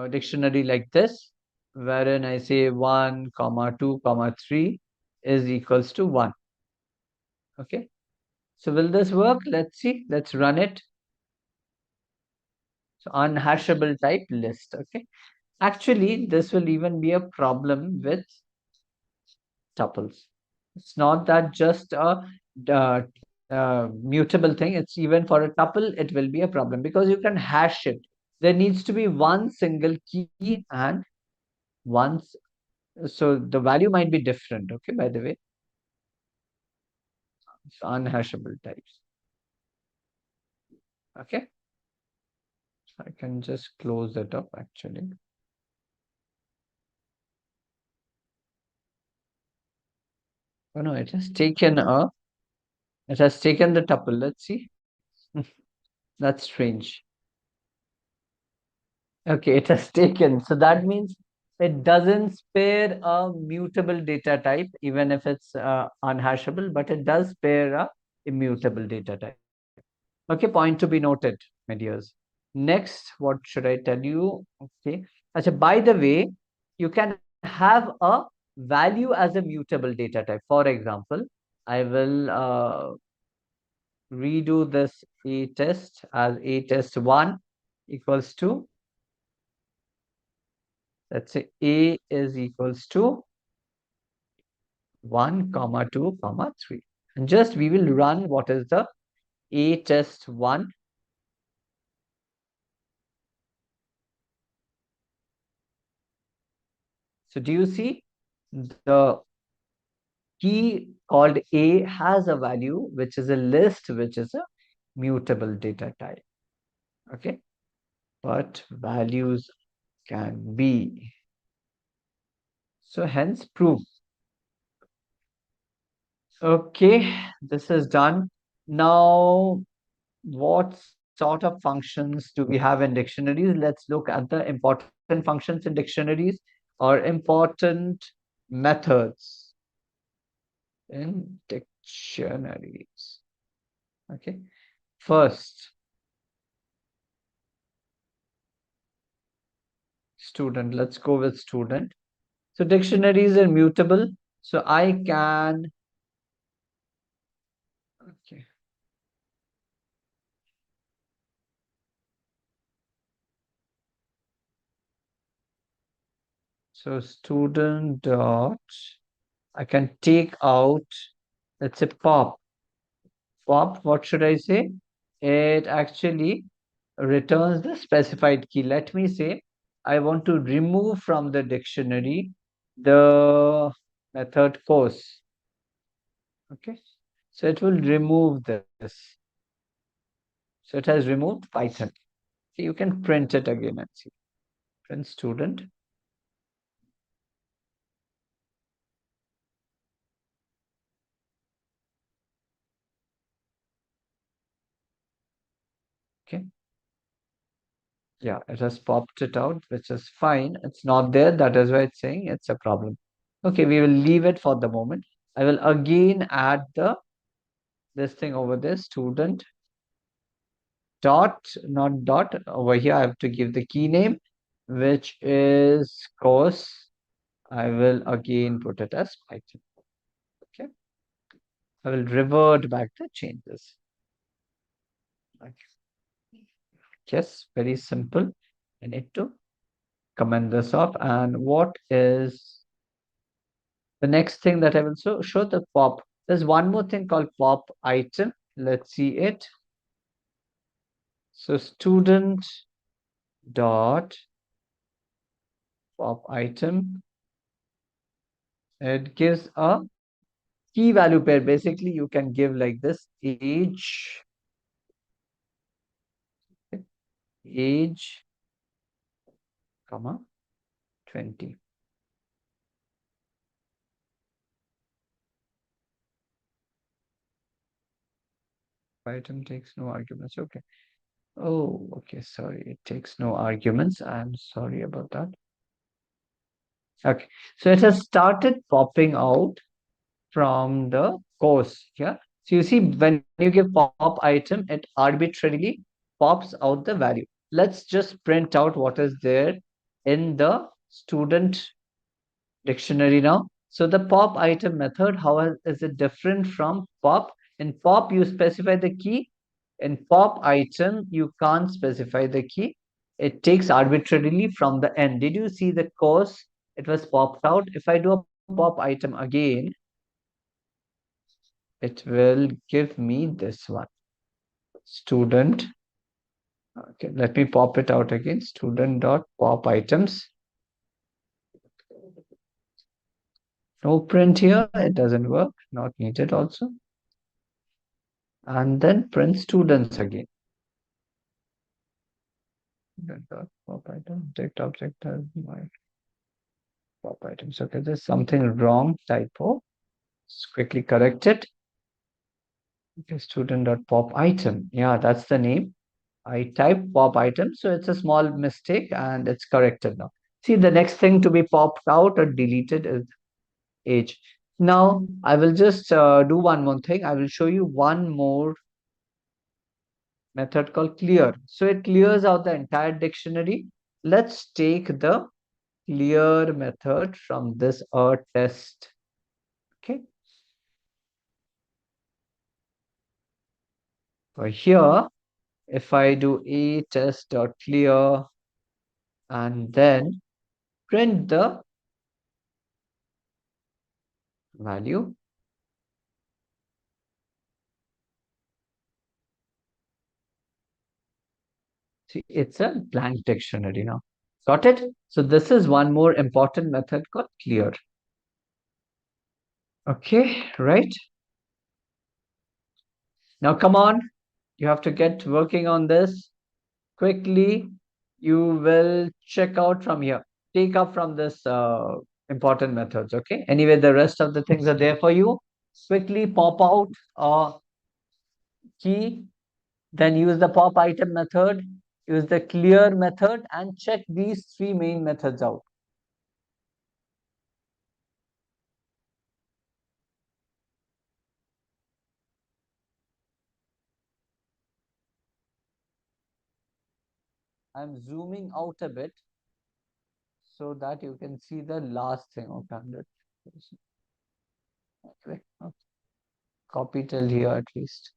dictionary like this, wherein I say 1, comma 2, comma 3 is equals to 1. Okay. So will this work? Let's see. Let's run it. So unhashable type list. Okay. Actually, this will even be a problem with tuples. It's not that just a uh, mutable thing. It's even for a tuple, it will be a problem because you can hash it. There needs to be one single key and once. So the value might be different. Okay, by the way. So unhashable types. Okay. I can just close that up actually. Oh no, it has taken the tuple. Let's see. That's strange. Okay, it has taken. So that means it doesn't spare a mutable data type, even if it's unhashable, but it does spare a immutable data type. Okay, point to be noted, my dears. Next, what should I tell you? Okay. Achha, by the way, you can have a value as a mutable data type. For example, I will redo this A test as A test 1 equals to, let's say A is equals to 1, comma 2, comma 3. And just we will run what is the A test 1. So do you see the key called A has a value which is a list, which is a mutable data type. Okay. But values can be. So hence proof. Okay, this is done. Now, what sort of functions do we have in dictionaries? Let's look at the important functions in dictionaries or important methods in dictionaries. Okay, first, student. Let's go with student. So dictionaries are mutable. So I can, okay. So student dot, I can take out, let's say pop. Pop, what should I say? It actually returns the specified key. Let me say, I want to remove from the dictionary the method course. Okay. So it will remove this. So it has removed Python. So you can print it again and see. Print student. Okay. Yeah, it has popped it out, which is fine. It's not there. That is why it's saying it's a problem. Okay, we will leave it for the moment. I will again add this thing over there, student dot, not dot. Over here, I have to give the key name, which is course. I will again put it as Python. Okay. I will revert back the changes. Okay. Yes, very simple. I need to comment this off. And what is the next thing that I will show the pop? There's one more thing called pop item. Let's see it. So student dot pop item. It gives a key value pair. Basically, you can give like this age, age, comma 20. Item takes no arguments. Okay. Oh, okay. Sorry. It takes no arguments. I'm sorry about that. Okay. So it has started popping out from the course here. So you see, when you give pop item, it arbitrarily pops out the value. Let's just print out what is there in the student dictionary now. So the pop item method, how is it different from pop? In pop, you specify the key. In pop item, you can't specify the key. It takes arbitrarily from the end. Did you see the course? It was popped out. If I do a pop item again, it will give me this one. Student. Okay, let me pop it out again. Student dot pop items. No print here. It doesn't work. Not needed also. And then print students again. Student dot pop item. Object as my pop items. Okay, there's something wrong. Typo. Let's quickly correct it. Okay, student dot pop item. Yeah, that's the name. I typed pop item, so it's a small mistake and it's corrected now. See, the next thing to be popped out or deleted is age. Now, I will just do one more thing. I will show you one more method called clear. So it clears out the entire dictionary. Let's take the clear method from this test. Okay. So here, if I do a test dot clear and then print the value. See, it's a blank dictionary now. Got it? So this is one more important method called clear. Okay, right? Now come on, you have to get working on this quickly. You will check out from here. Take up from this important methods. Okay. Anyway, the rest of the things are there for you. Quickly pop out a key, then use the pop item method, use the clear method, and check these three main methods out. I'm zooming out a bit so that you can see the last thing. Okay, 100%. Okay. Copy till here at least.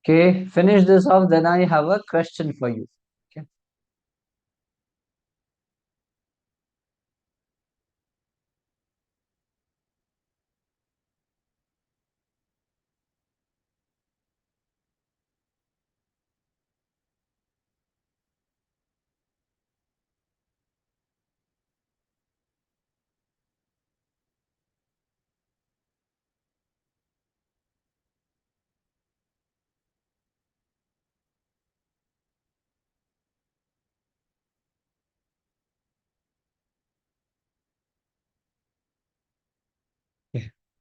Okay, finish this off, then I have a question for you. Okay.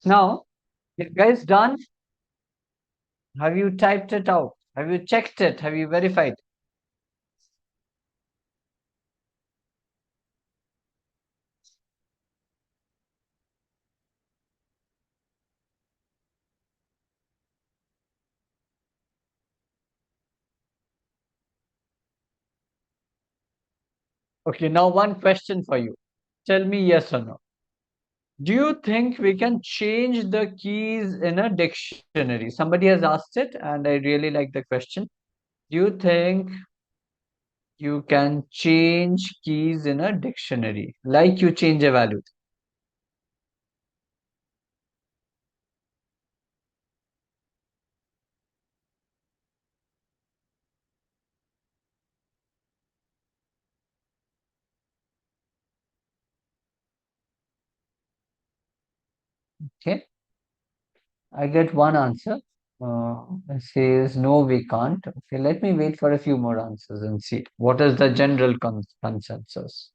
Now, you guys done? Have you typed it out? Have you checked it? Have you verified? Okay, now one question for you. Tell me yes or no. Do you think we can change the keys in a dictionary? Somebody has asked it, and I really like the question. Do you think you can change keys in a dictionary like you change a value? Okay, I get one answer. It says no, we can't. Okay, let me wait for a few more answers and see what is the general consensus.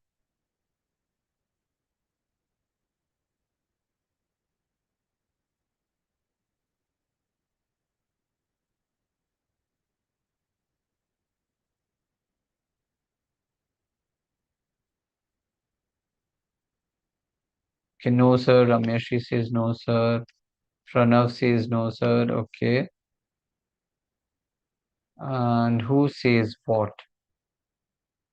Okay, no, sir. Ramesh says no, sir. Pranav says no, sir. Okay. And who says what?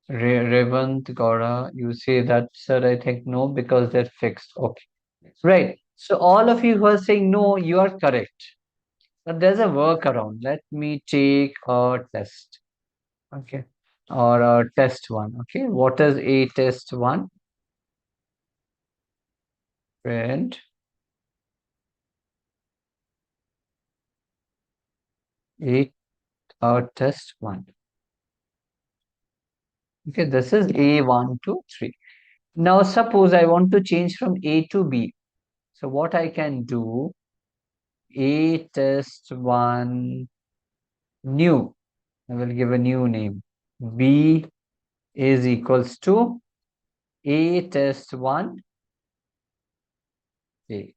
Revant, Gaura, you say that, sir, I think no, because they're fixed. Okay. Right. So all of you who are saying no, you are correct. But there's a workaround. Let me take a test. Okay. Or a test one. Okay. What is a test one? Print a test one. Okay. This is A1 to 3. Now suppose I want to change from A to B. So what I can do, A test one new. I will give a new name. B is equals to A test one A.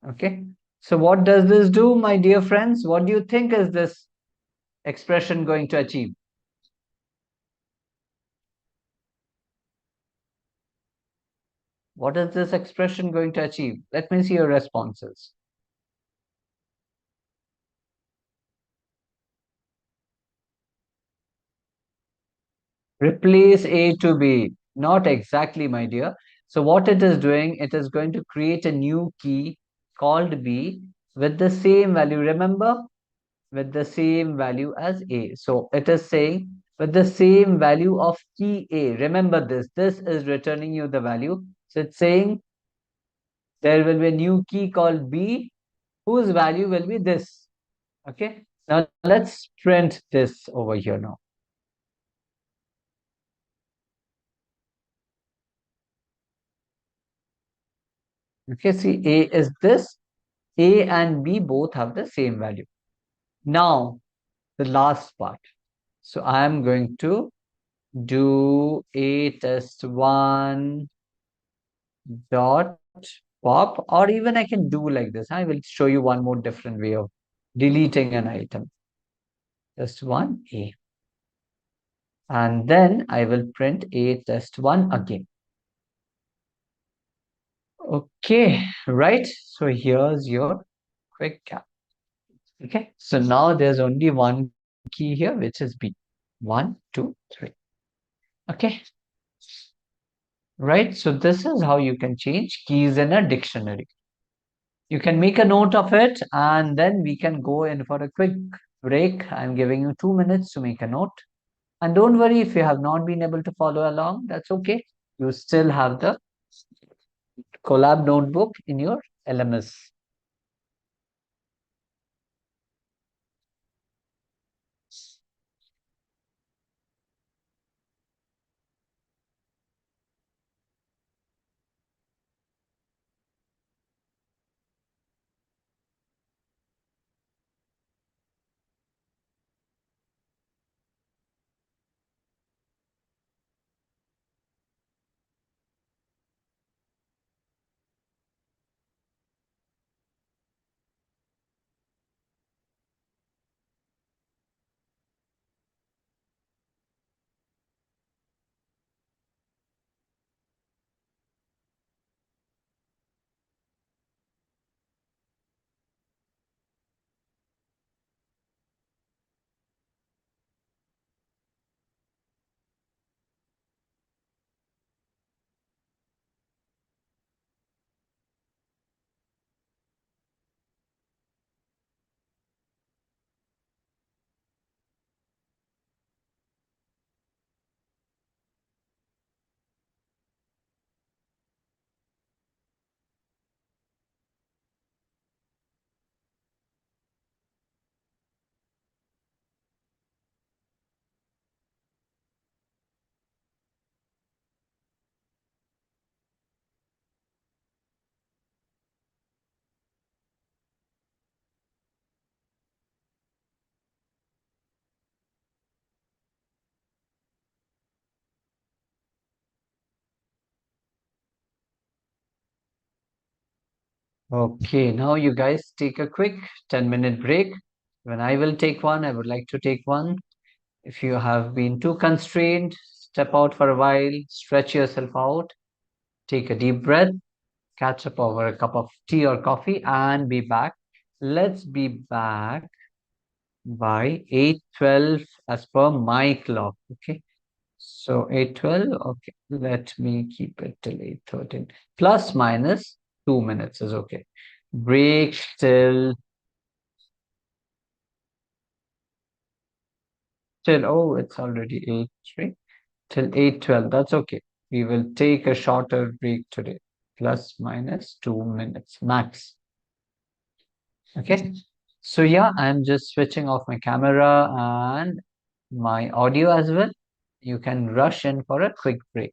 Okay. So what does this do, my dear friends? What do you think is this expression going to achieve? What is this expression going to achieve? Let me see your responses. Replace A to B. Not exactly, my dear. So what it is doing, it is going to create a new key called B with the same value. Remember, with the same value as A. So it is saying with the same value of key A. Remember this. This is returning you the value. So it's saying there will be a new key called B whose value will be this. Okay. Now let's print this over here now. Okay, see, A is this. A and B both have the same value. Now, the last part. So I am going to do A test one dot pop, or even I can do like this. I will show you one more different way of deleting an item. Test one A. And then I will print A test one again. Okay, right. So here's your quick cap. Okay, so now there's only one key here, which is B. 1, 2, 3. Okay, right. So this is how you can change keys in a dictionary. You can make a note of it, and then we can go in for a quick break. I'm giving you 2 minutes to make a note. And don't worry if you have not been able to follow along, that's okay. You still have the collab notebook in your LMS. Okay, now you guys take a quick 10-minute break. When I will take one, I would like to take one. If you have been too constrained, step out for a while, stretch yourself out, take a deep breath, catch up over a cup of tea or coffee, and be back. Let's be back by 8:12 as per my clock. Okay. So 8:12. Okay. Let me keep it till 8:13. Plus minus 2 minutes is okay. Break till oh, it's already 8:03 till 8:12. That's okay. We will take a shorter break today. Plus minus 2 minutes max. Okay. So yeah, I'm just switching off my camera and my audio as well. You can rush in for a quick break.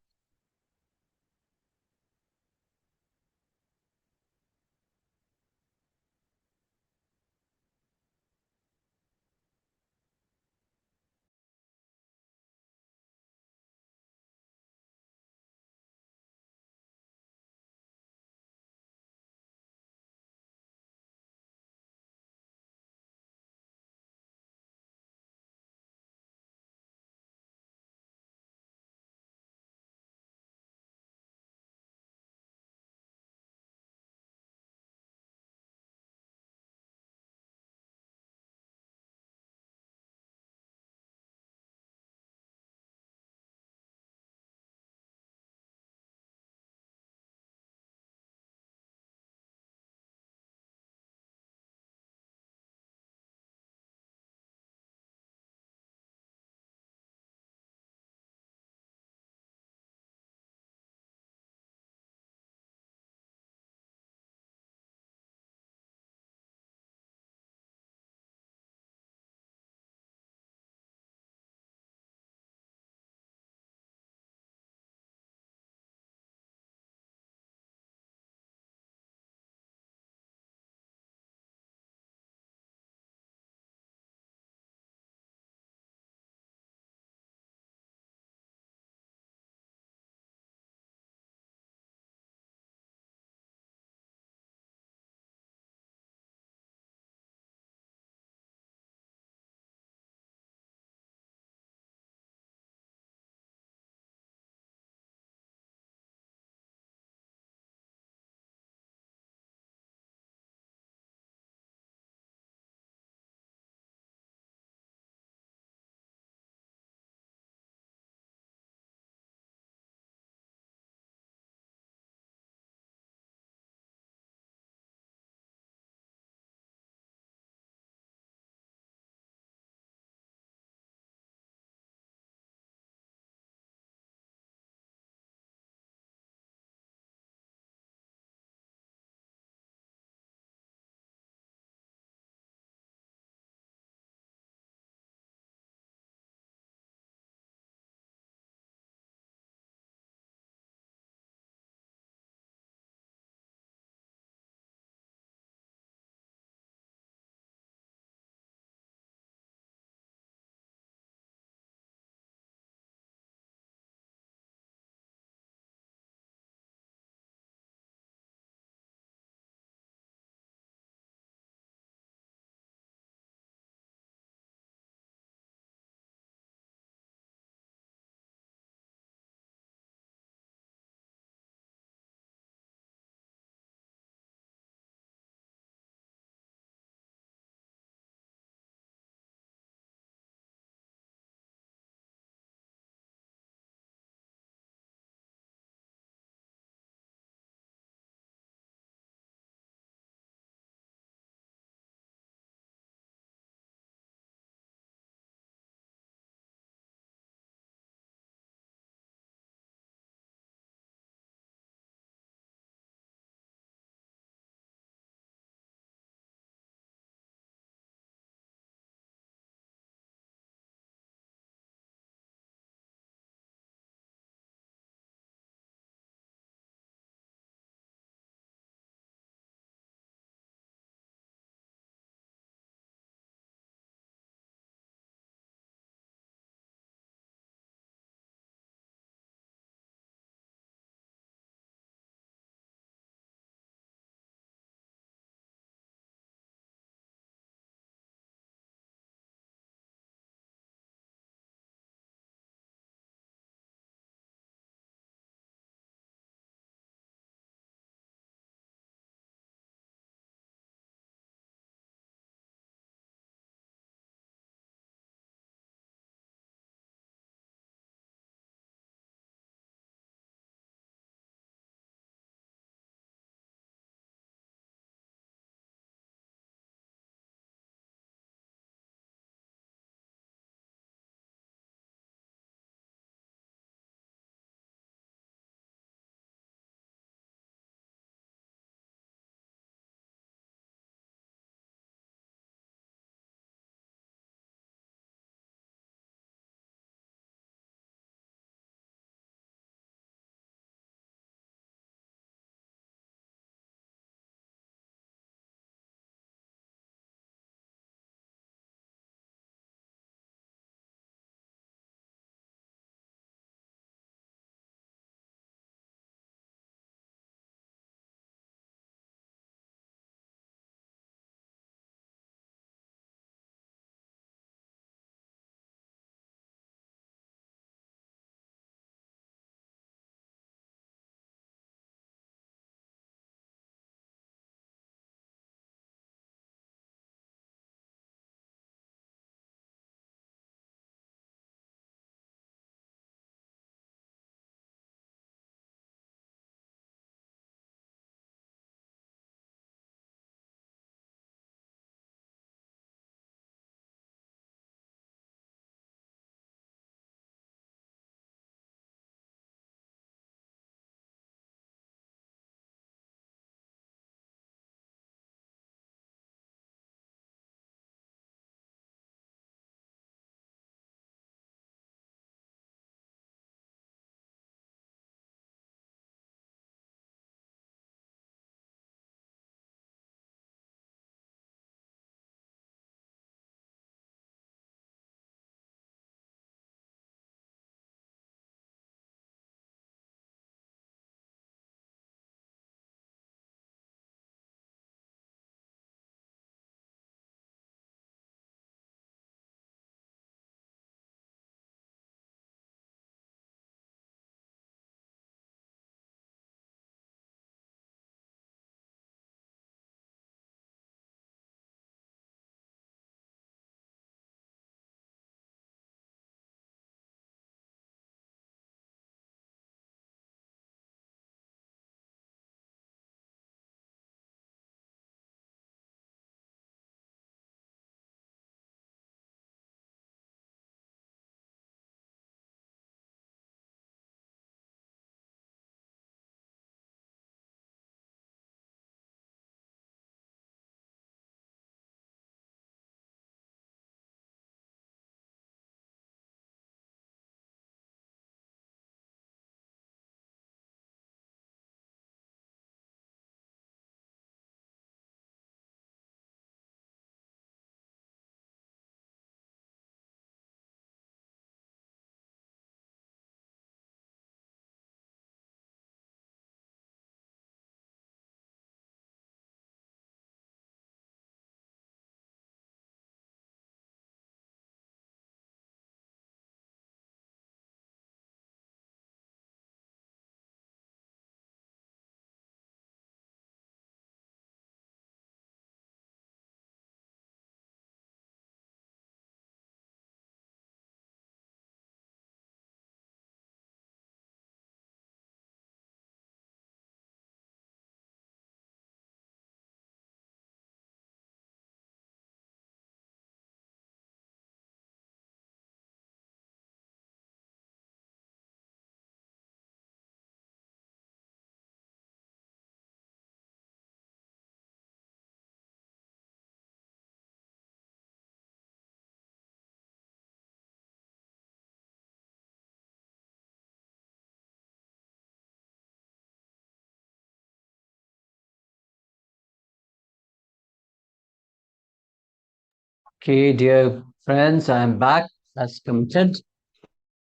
Okay, dear friends, I'm back as committed.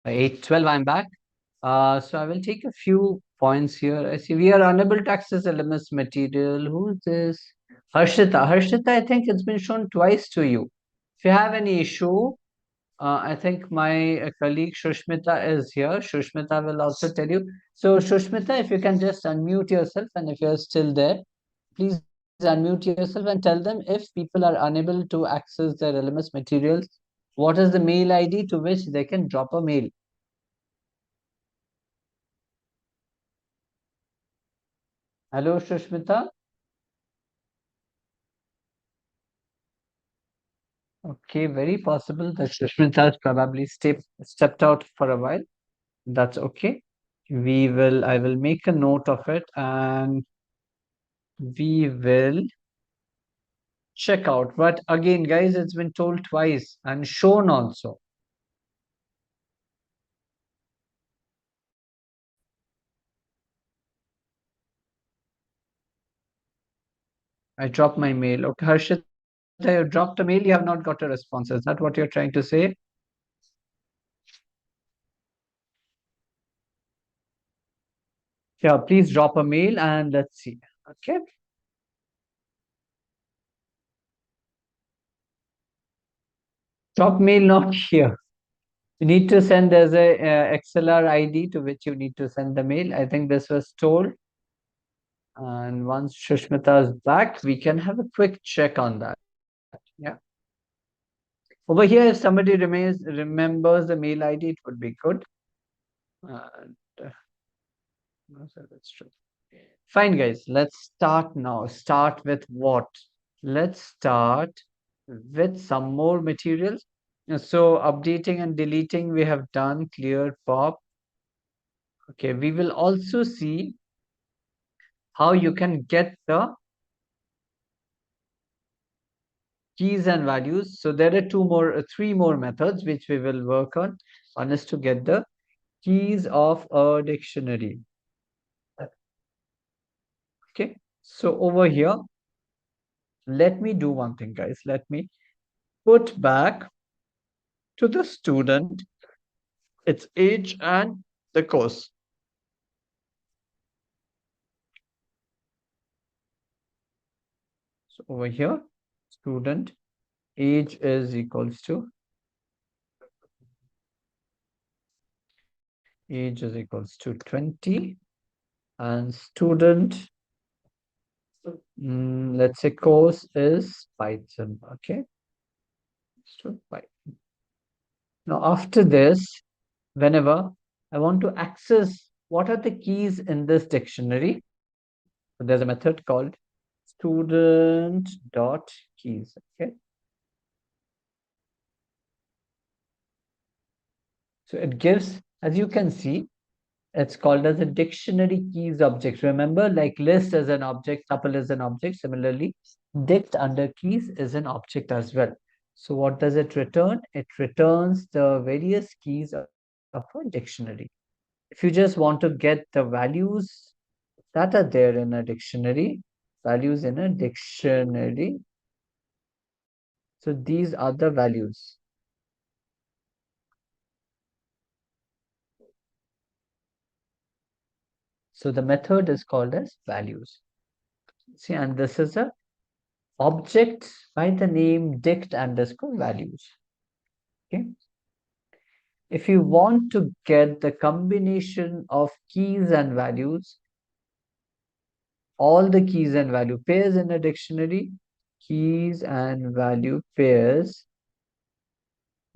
8:12, I'm back. So I will take a few points here. I see we are unable to access LMS material. Who is this? Harshita. Harshita, I think it's been shown twice to you. If you have any issue, I think my colleague Shushmita is here. Shushmita will also tell you. So Shushmita, if you can just unmute yourself, and if you're still there, please unmute yourself and tell them if people are unable to access their LMS materials, what is the mail ID to which they can drop a mail? Hello, Shushmita. Okay, very possible that Shushmita has probably stepped out for a while. That's okay. I will make a note of it and we will check out. But again, guys, it's been told twice and shown also. I dropped my mail. Okay, Harshit, you dropped a mail, you have not got a response. Is that what you're trying to say? Yeah, please drop a mail and let's see. Okay. Drop mail not here. You need to send as a XLR ID to which you need to send the mail. I think this was told. And once Shushmita is back, we can have a quick check on that. Yeah. Over here, if somebody remembers the mail ID, it would be good. And, no, sir, that's true. Fine, guys. Let's start now. Start with what? Let's start with some more materials. So updating and deleting, we have done clear pop. Okay, we will also see how you can get the keys and values. So there are three more methods which we will work on. One is to get the keys of a dictionary. Okay, so over here, let me do one thing, guys. Let me put back to the student its age and the course. So over here, student age is equals to 20 and student, let's say course is Python. Okay. So Python. Now after this, whenever I want to access what are the keys in this dictionary, so there's a method called student.keys. Okay. So it gives, as you can see, it's called as a dictionary keys object. Remember, like list is an object, tuple is an object. Similarly, dict under keys is an object as well. So what does it return? It returns the various keys of a dictionary. If you just want to get the values that are there in a dictionary, values in a dictionary, so these are the values. So the method is called as values. See, and this is a object by the name dict underscore values. Okay. If you want to get the combination of keys and values, all the keys and value pairs in a dictionary, keys and value pairs,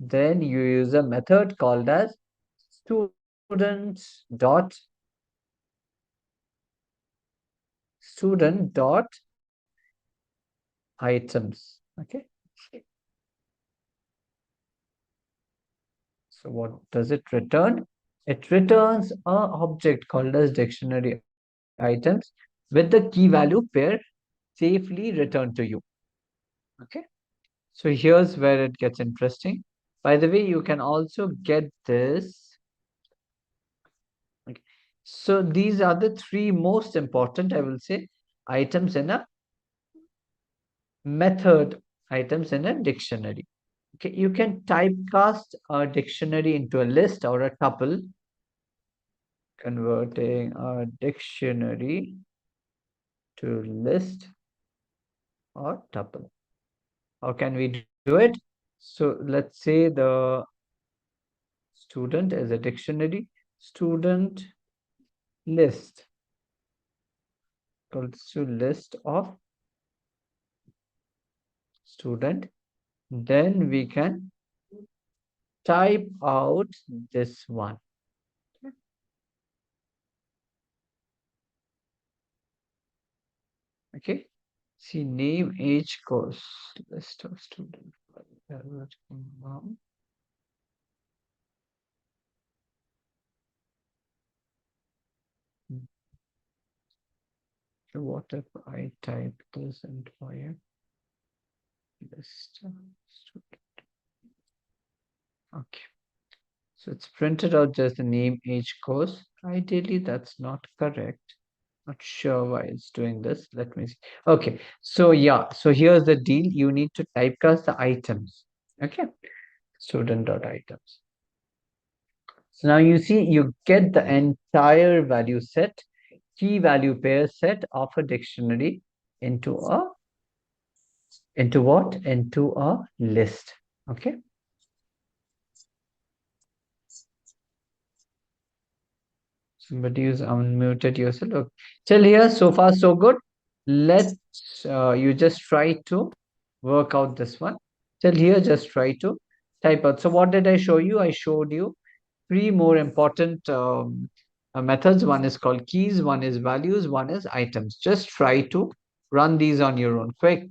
then you use a method called as student dot items. Okay. So what does it return? It returns an object called as dictionary items with the key value pair safely returned to you. Okay. So here's where it gets interesting. By the way, you can also get this. Okay. So these are the three most important, I will say, items in a method. items in a dictionary. Okay, you can typecast a dictionary into a list or a tuple, converting a dictionary to list or tuple. How can we do it? So let's say the student is a dictionary, student list equals to list of student. Then we can type out this one. Okay. See, name, age, course, list of student. So what if I type this entire list of student? Okay. So it's printed out just the name, age, course. Ideally, that's not correct. Not sure why it's doing this. Let me see. Okay. So yeah. So here's the deal. You need to typecast the items. Okay. Student.items. So now you see, you get the entire value set, key value pair set of a dictionary into a what? Into a list. Okay. Somebody who's unmuted yourself. Okay. Till here, so far so good. Let's you just try to work out this one. Till here, just try to type out. So what did I show you? I showed you three more important methods. One is called keys, one is values, one is items. Just try to run these on your own. Quick.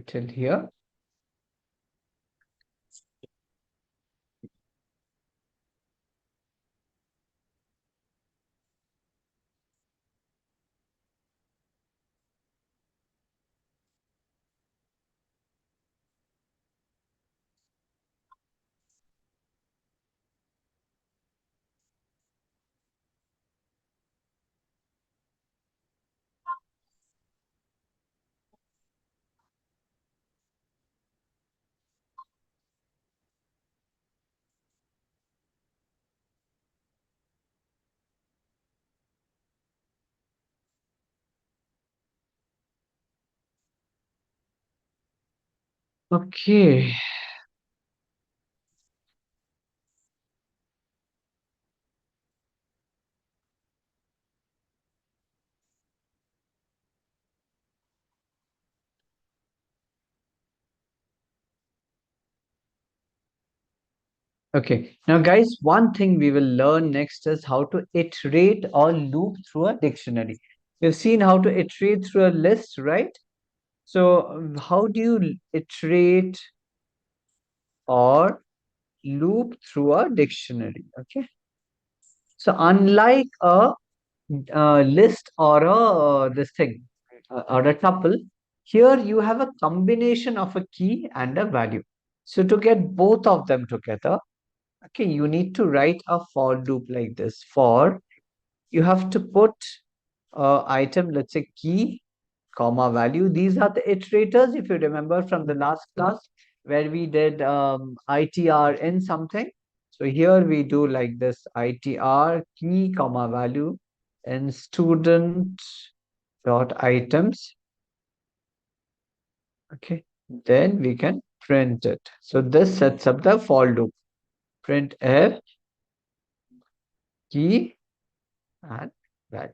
Till here. Okay. Okay, now guys, one thing we will learn next is how to iterate or loop through a dictionary. We've seen how to iterate through a list, right? So how do you iterate or loop through a dictionary? Okay. So unlike a list or a this thing or a tuple, here you have a combination of a key and a value. So to get both of them together, okay, you need to write a for loop like this. For, you have to put item, let's say key, comma value. These are the iterators, if you remember from the last class where we did ITR in something. So here we do like this ITR key comma value in student dot items. Okay, then we can print it. So this sets up the for loop. Print f key and value.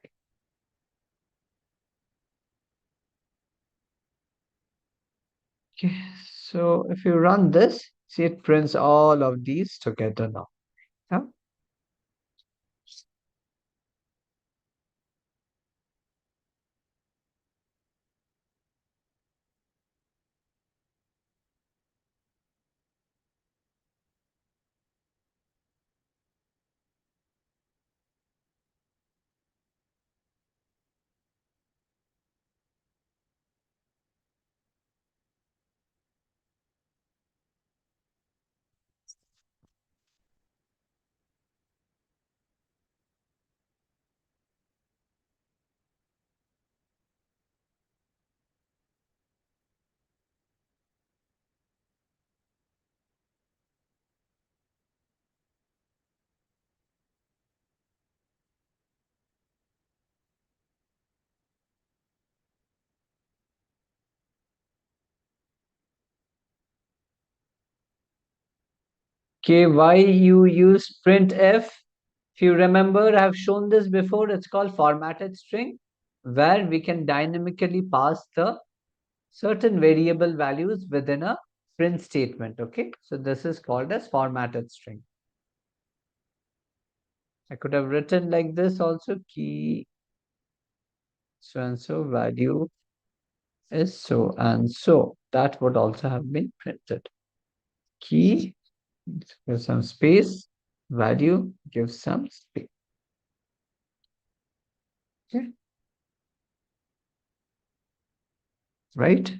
Okay, so if you run this, see it prints all of these together now. Yeah. Okay, why you use printf? If you remember, I have shown this before. It's called formatted string, where we can dynamically pass the certain variable values within a print statement. Okay, so this is called as formatted string. I could have written like this also, key so and so, value is so and so. That would also have been printed. Key, give some space, value, give some space. Okay. Right?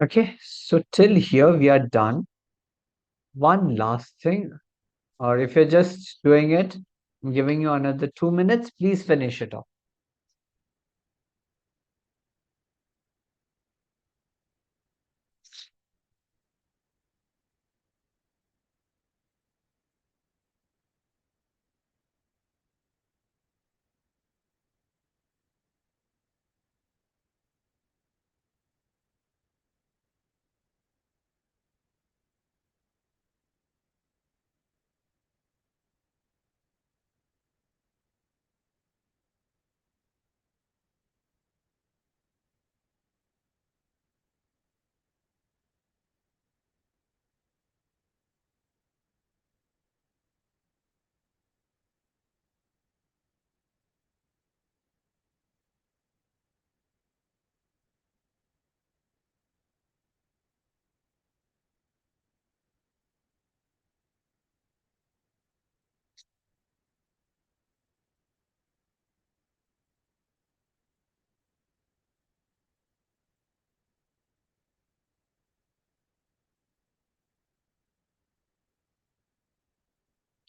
Okay, so till here we are done. One last thing, or if you're just doing it, I'm giving you another 2 minutes, please finish it off.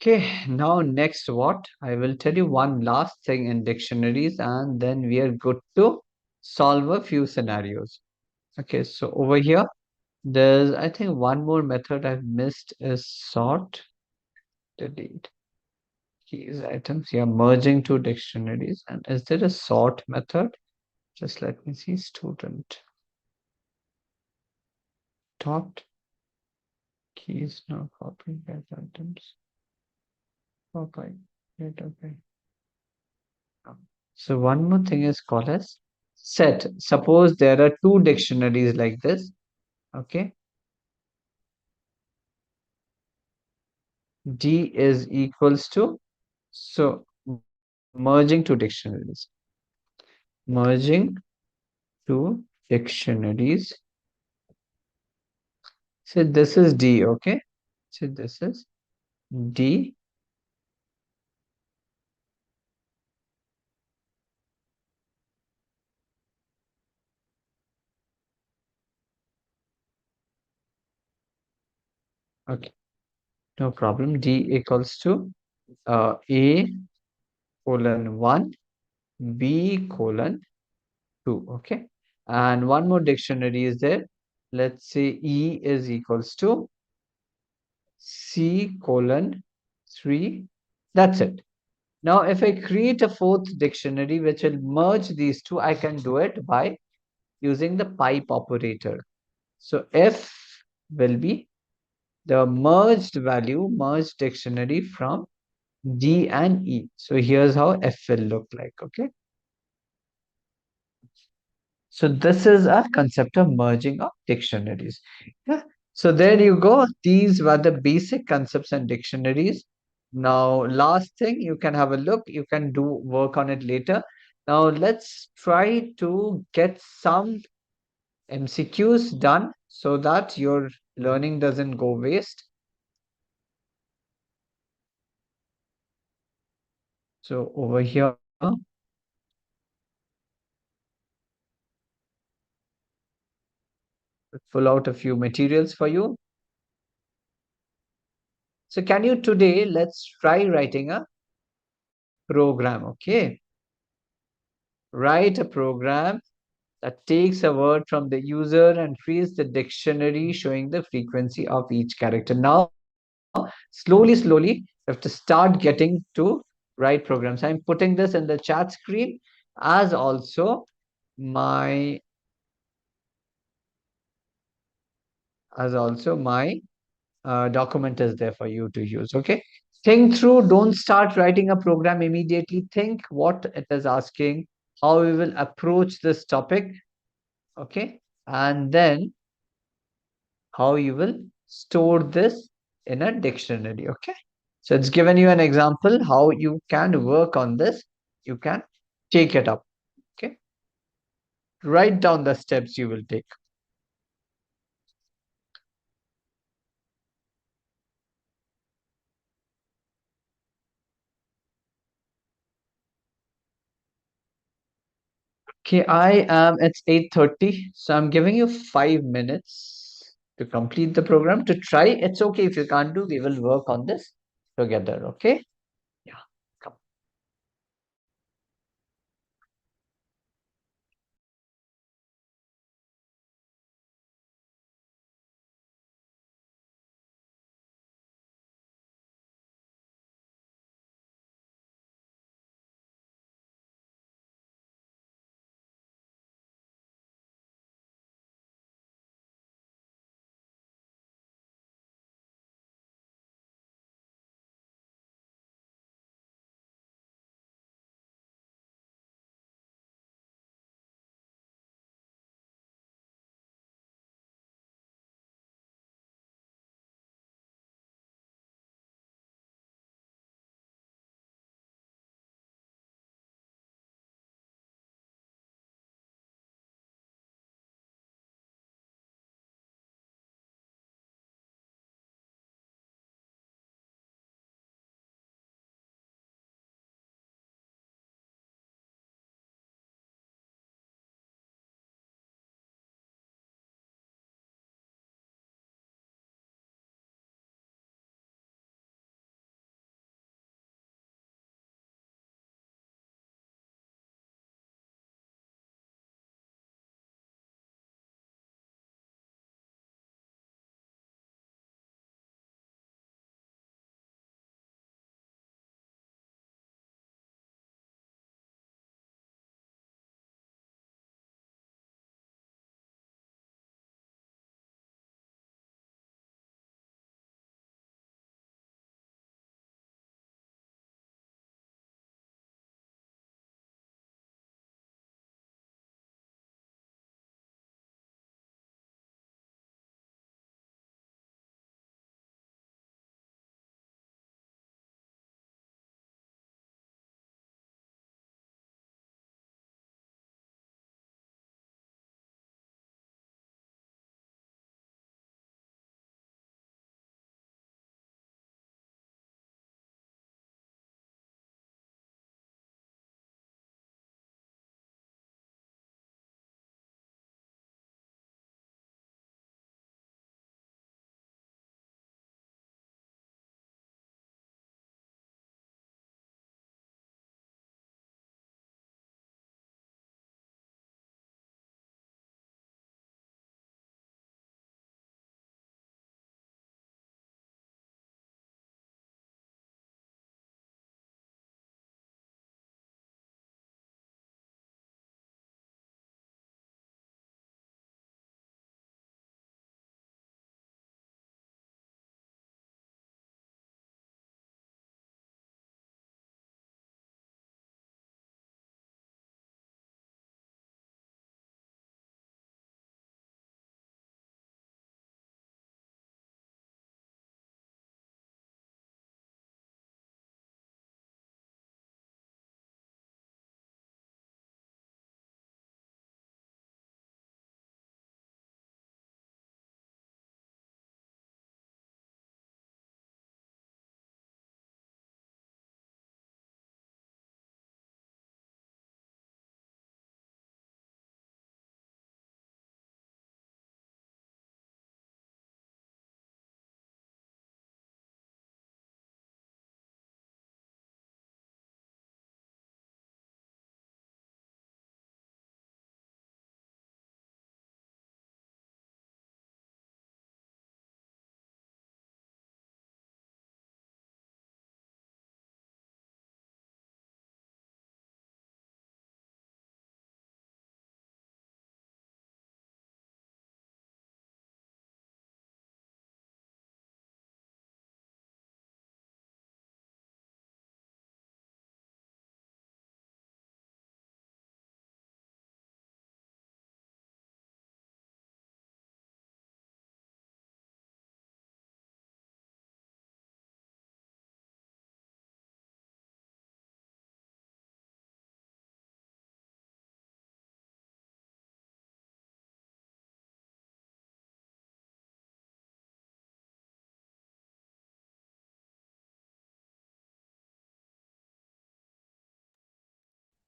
Okay, now next what? I will tell you one last thing in dictionaries and then we are good to solve a few scenarios. Okay, so over here, there's, I think one more method I've missed is sort, delete, keys, items. Yeah, merging two dictionaries. And is there a sort method? Just let me see, student. Dot, keys, no, copy, get items. Okay, get, okay. So one more thing is called as set. Suppose there are two dictionaries like this. Okay. D is equals to, so merging two dictionaries. Merging two dictionaries. So this is D, okay? say this is D. Okay, no problem. D equals to A colon 1, B colon 2. Okay, and one more dictionary is there. Let's say E is equals to C colon 3. That's it. Now, if I create a fourth dictionary which will merge these two, I can do it by using the pipe operator. So F will be the merged value, merged dictionary from D and E. So here's how F will look like. Okay. So this is a concept of merging of dictionaries. Yeah. So there you go. These were the basic concepts and dictionaries. Now, last thing, you can have a look. You can do work on it later. Now, let's try to get some MCQs done so that your learning doesn't go waste. So over here, pull out a few materials for you. So can you today, let's try writing a program, okay? Write a program that takes a word from the user and creates the dictionary showing the frequency of each character. Now, slowly, you have to start getting to write programs. I'm putting this in the chat screen as also my document is there for you to use. Okay, think through, don't start writing a program immediately. Think what it is asking, how we will approach this topic. Okay, and then how you will store this in a dictionary. Okay, so it's given you an example how you can work on this. You can take it up. Okay, write down the steps you will take. Okay, it's 8:30, so I'm giving you 5 minutes to complete the program to try. It's okay if you can't do, we will work on this together, okay? Yeah, come.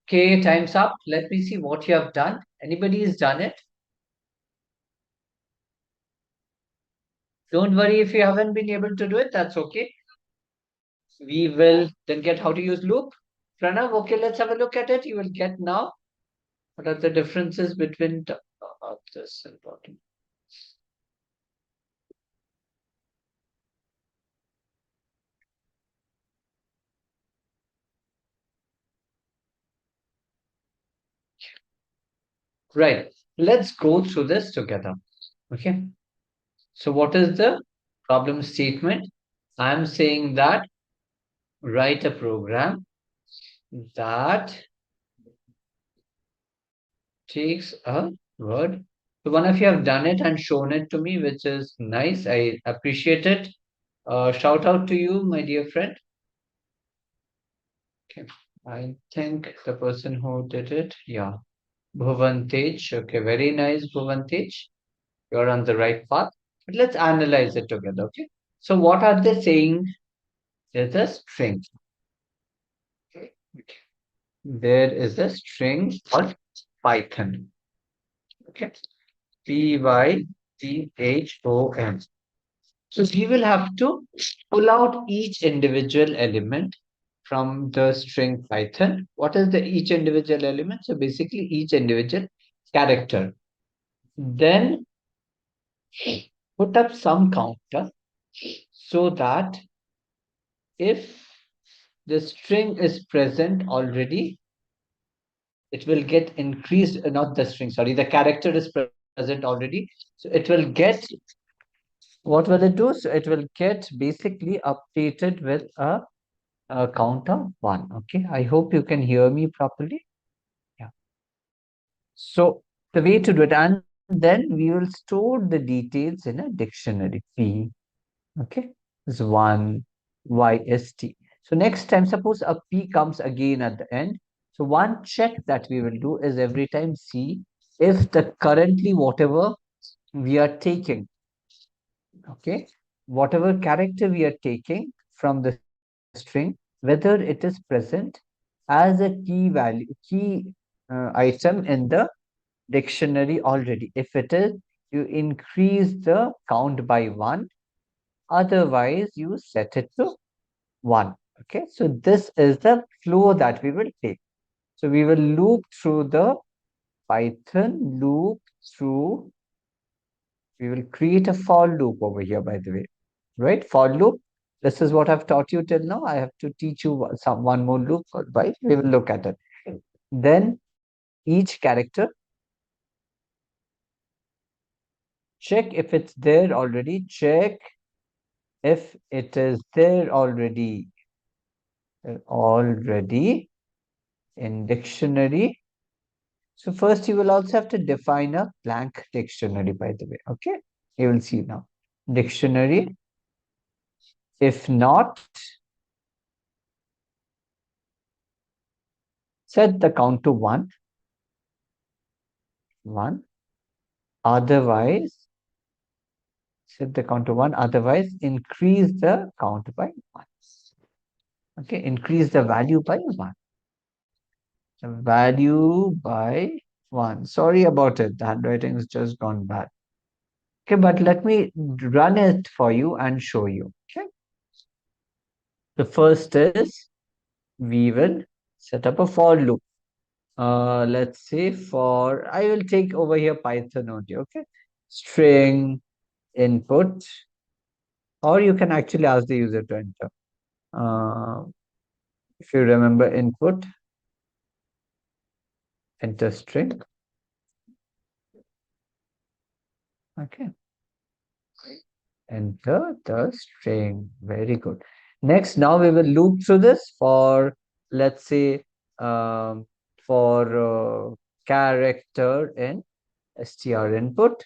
Okay, time's up. Let me see what you have done. Anybody has done it? Don't worry if you haven't been able to do it, that's okay. We will then get how to use loop. Pranav, okay, let's have a look at it. You will get now. What are the differences between this important? Right. Let's go through this together. Okay. So what is the problem statement? I'm saying that write a program that takes a word. So one of you have done it and shown it to me, which is nice. I appreciate it. Shout out to you, my dear friend. Okay. I think the person who did it, yeah, Bhuvantej. Okay, very nice, Bhuvantej. You're on the right path. But let's analyze it together. Okay. So what are they saying? There's a string. Okay. There is a string called Python. Okay. Python. So we will have to pull out each individual element from the string Python. What is the each individual element? So basically each individual character. Then put up some counter so that if the string is present already, it will get increased, not the string, sorry, the character is present already. So it will get, what will it do? So it will get basically updated with a count of 1. Okay, I hope you can hear me properly. Yeah. So the way to do it, and then we will store the details in a dictionary. P. Okay, is 1 YST. So next time, suppose a P comes again at the end. So one check that we will do is every time see if the currently whatever we are taking, okay, whatever character we are taking from the string, whether it is present as a key value, key item in the dictionary already. If it is, you increase the count by 1. Otherwise, you set it to 1. Okay, so this is the flow that we will take. So we will loop through the Python loop through. We will create a for loop over here, by the way, right? For loop. This is what I've taught you till now. I have to teach you one more loop, right? We will look at it. Then each character, check if it's there already. Check if it is there already in dictionary. So first you will also have to define a blank dictionary, by the way. Okay, you will see now. Dictionary. If not, set the count to 1. 1. Otherwise, set the count to 1. Otherwise, increase the count by 1. Okay, increase the value by 1. The value by 1. Sorry about it. The handwriting has just gone bad. Okay, but let me run it for you and show you. Okay. The first is we will set up a for loop. Let's say for, I will take over here Python only. Okay. String input, or you can actually ask the user to enter. If you remember input, enter string. Okay. Enter the string. Very good. Next, now we will loop through this for, let's say, for character in str input.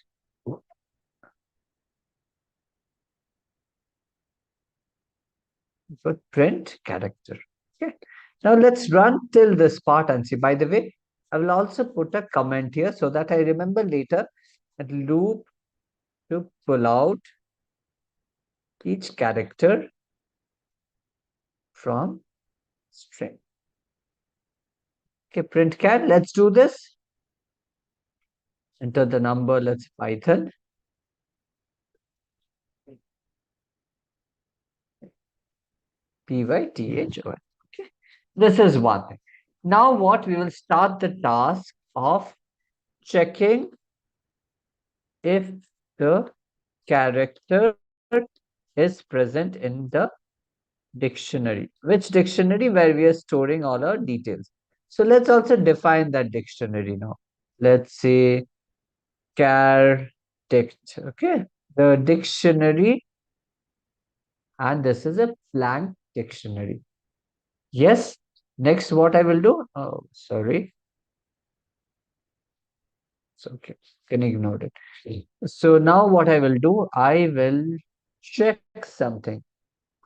Print character. Okay. Now let's run till this part and see. By the way, I will also put a comment here so that I remember later that loop to pull out each character from string. Okay, print can. Let's do this. Enter the number. Let's Python. Python. Okay. This is one thing. Now what we will start the task of checking if the character is present in the dictionary. Which dictionary? Where we are storing all our details. So let's also define that dictionary now. Let's say char dict. Okay. The dictionary, and this is a blank dictionary. Yes. Next, what I will do? Oh, sorry. It's okay. Can ignore it. So now what I will do? I will check something.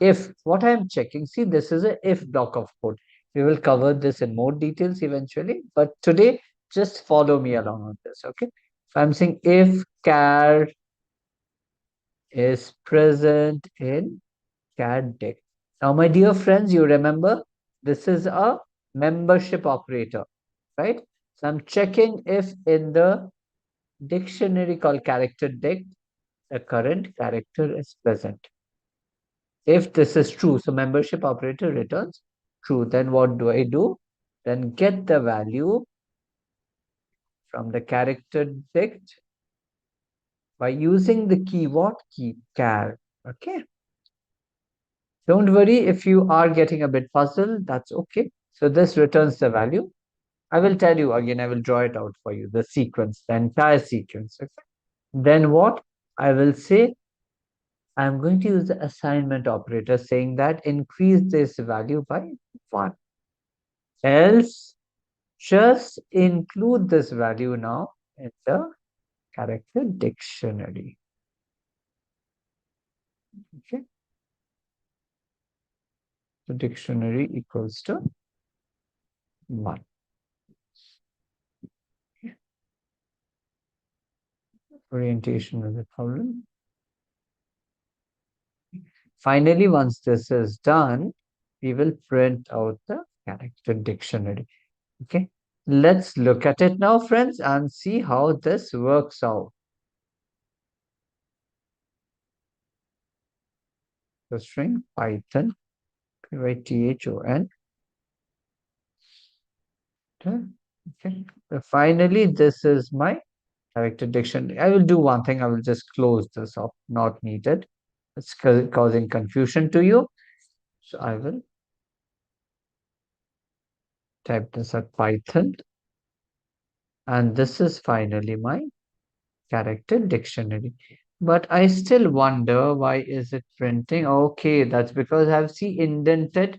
If what I am checking, see, this is a if block of code. We will cover this in more details eventually, but today just follow me along on this. Okay. So I'm saying if char is present in char dict. Now, my dear friends, you remember this is a membership operator, right? So I'm checking if in the dictionary called character dict, the current character is present. If this is true, so membership operator returns true. Then what do I do? Then get the value from the character dict by using the keyword key char. Okay. Don't worry if you are getting a bit puzzled, that's okay. So this returns the value. I will tell you again, I will draw it out for you, the sequence, the entire sequence. Okay. Then what? I will say I'm going to use the assignment operator saying that increase this value by 1. Else, just include this value now in the character dictionary. Okay. The dictionary equals to 1. Okay. Orientation is a problem. Finally, once this is done, we will print out the character dictionary. Okay. Let's look at it now, friends, and see how this works out. The string Python, Python. Okay. So finally, this is my character dictionary. I will do one thing. I will just close this off. Not needed. It's causing confusion to you. So I will type this at Python. And this is finally my character dictionary. But I still wonder why is it printing? Okay, that's because I've indented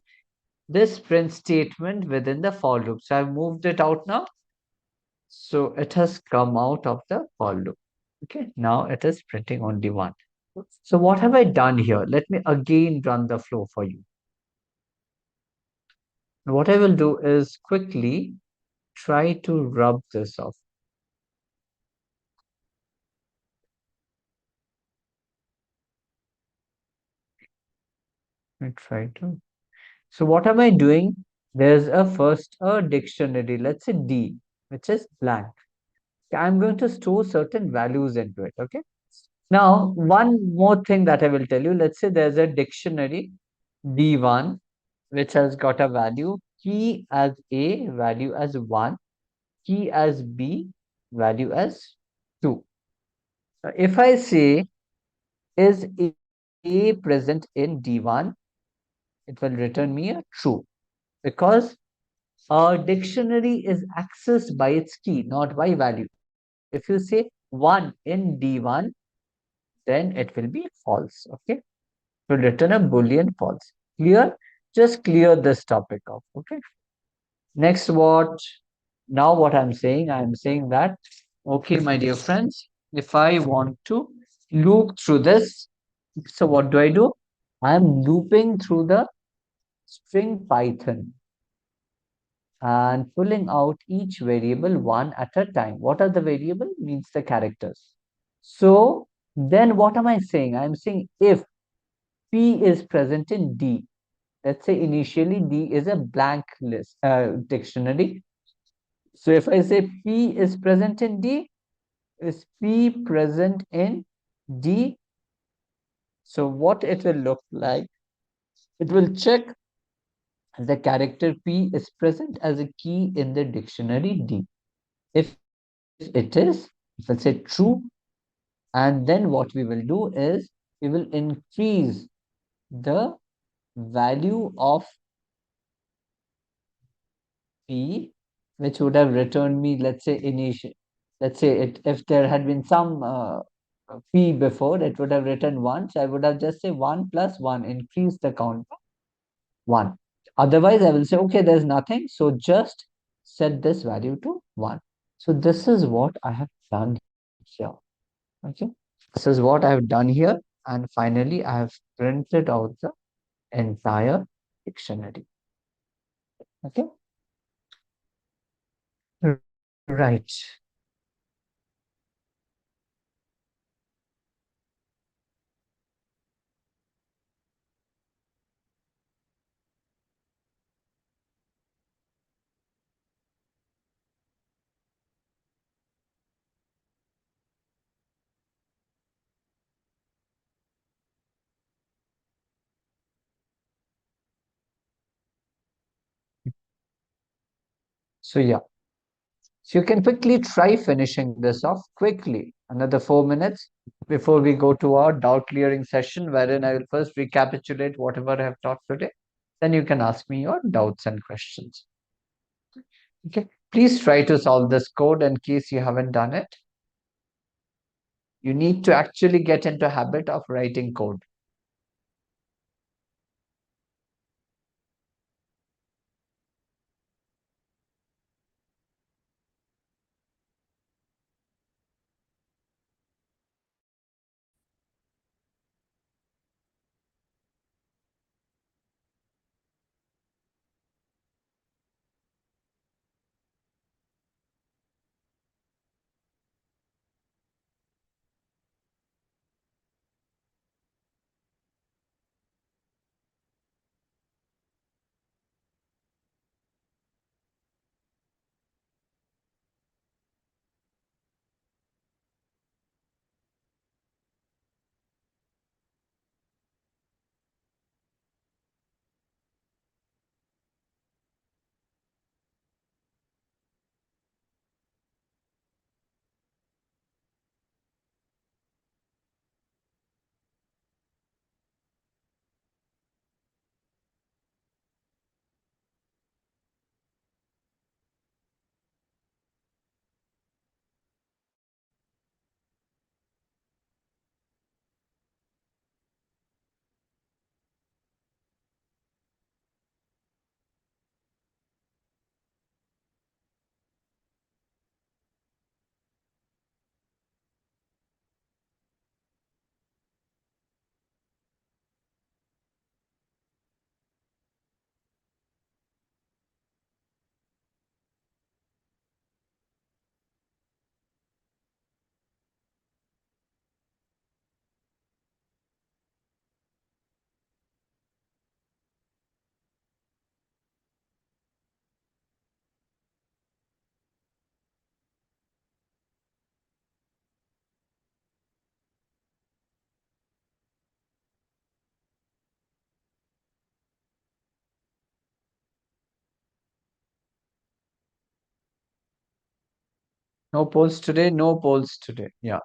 this print statement within the for loop. So I've moved it out now. So it has come out of the for loop. Okay, now it is printing only 1. So what have I done here? Let me again run the flow for you. What I will do is quickly try to rub this off. I try to. So what am I doing? There's a dictionary, let's say D, which is blank. I'm going to store certain values into it. Okay. Now, one more thing that I will tell you. Let's say there's a dictionary D1, which has got a value key as A, value as 1, key as B, value as 2. If I say is A present in D1, it will return me a true because a dictionary is accessed by its key, not by value. If you say 1 in D1, then it will be false. Okay. It will return a Boolean false. Clear? Just clear this topic off. Okay. Next, now what I'm saying that, okay, my dear friends, if I want to loop through this, so what do? I'm looping through the string Python and pulling out each variable one at a time. What are the variable? Means the characters. So then what am I saying? I'm saying if P is present in D, let's say initially D is a blank list dictionary. So if I say P is present in D, is P present in D? So what it will look like, it will check the character P is present as a key in the dictionary D. If it is, if I say true, and then what we will do is we will increase the value of P, which would have returned me, let's say, initial. Let's say if there had been some P before, it would have written 1. So I would have just say 1 plus 1, increase the count by 1. Otherwise, I will say, okay, there's nothing. So just set this value to 1. So this is what I have done here. Okay. This is what I have done here. And finally, I have printed out the entire dictionary. Okay. Right. So yeah. So you can quickly try finishing this off quickly. Another 4 minutes before we go to our doubt clearing session, wherein I will first recapitulate whatever I have taught today. Then you can ask me your doubts and questions. Okay. Please try to solve this code in case you haven't done it. You need to actually get into habit of writing code. No polls today, no polls today. Yeah.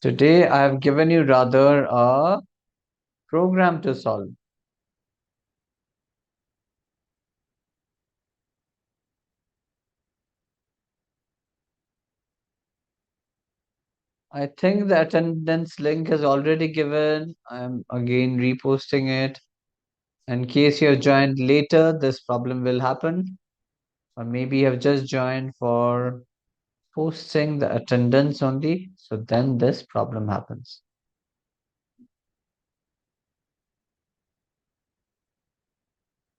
Today I have given you rather a program to solve. I think the attendance link is already given. I'm again reposting it. In case you have joined later, this problem will happen. Or maybe you have just joined for posting the attendance only. So then this problem happens.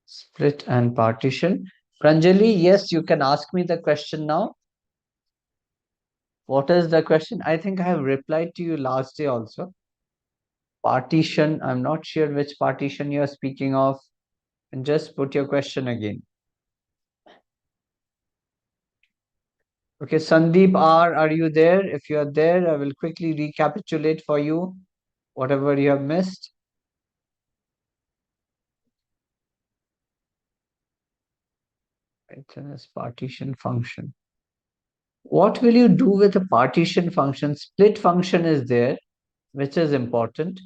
Split and partition. Pranjali, yes, you can ask me the question now. What is the question? I think I have replied to you last day also. Partition, I'm not sure which partition you're speaking of. And just put your question again. Okay, Sandeep R, are you there? If you are there, I will quickly recapitulate for you whatever you have missed. Python is partition function. What will you do with a partition function? Split function is there, which is important.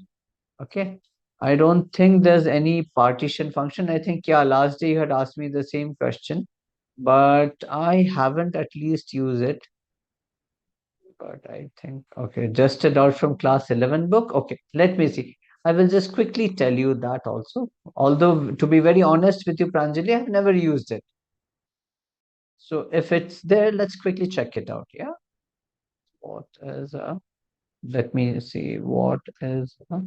Okay. I don't think there's any partition function. I think, yeah, last day you had asked me the same question, but I haven't at least used it. But I think, okay, just a doubt from class 11 book. Okay, let me see. I will just quickly tell you that also. Although, to be very honest with you, Pranjali, I've never used it. So if it's there, let's quickly check it out. Yeah. What is a, let me see, what is a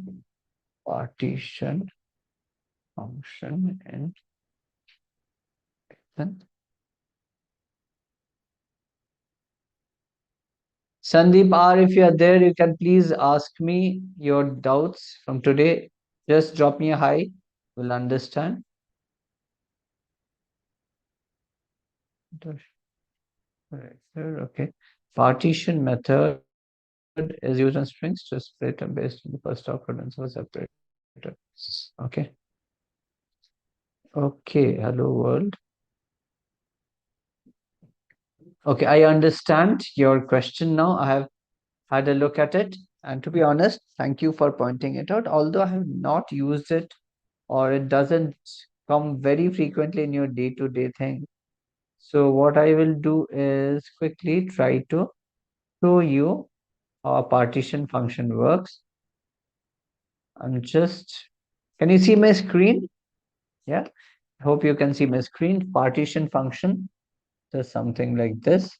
partition function in Python? Sandeep R, if you are there, you can please ask me your doubts from today. Just drop me a hi. We'll understand. Okay. Partition method is used on strings to split them based on the first occurrence of a separator. Okay. Okay. Hello world. Okay, I understand your question now. I have had a look at it. And to be honest, thank you for pointing it out. Although I have not used it or it doesn't come very frequently in your day-to-day thing. So what I will do is quickly try to show you how a partition function works. I'm just, can you see my screen? Yeah, I hope you can see my screen. Partition function does something like this.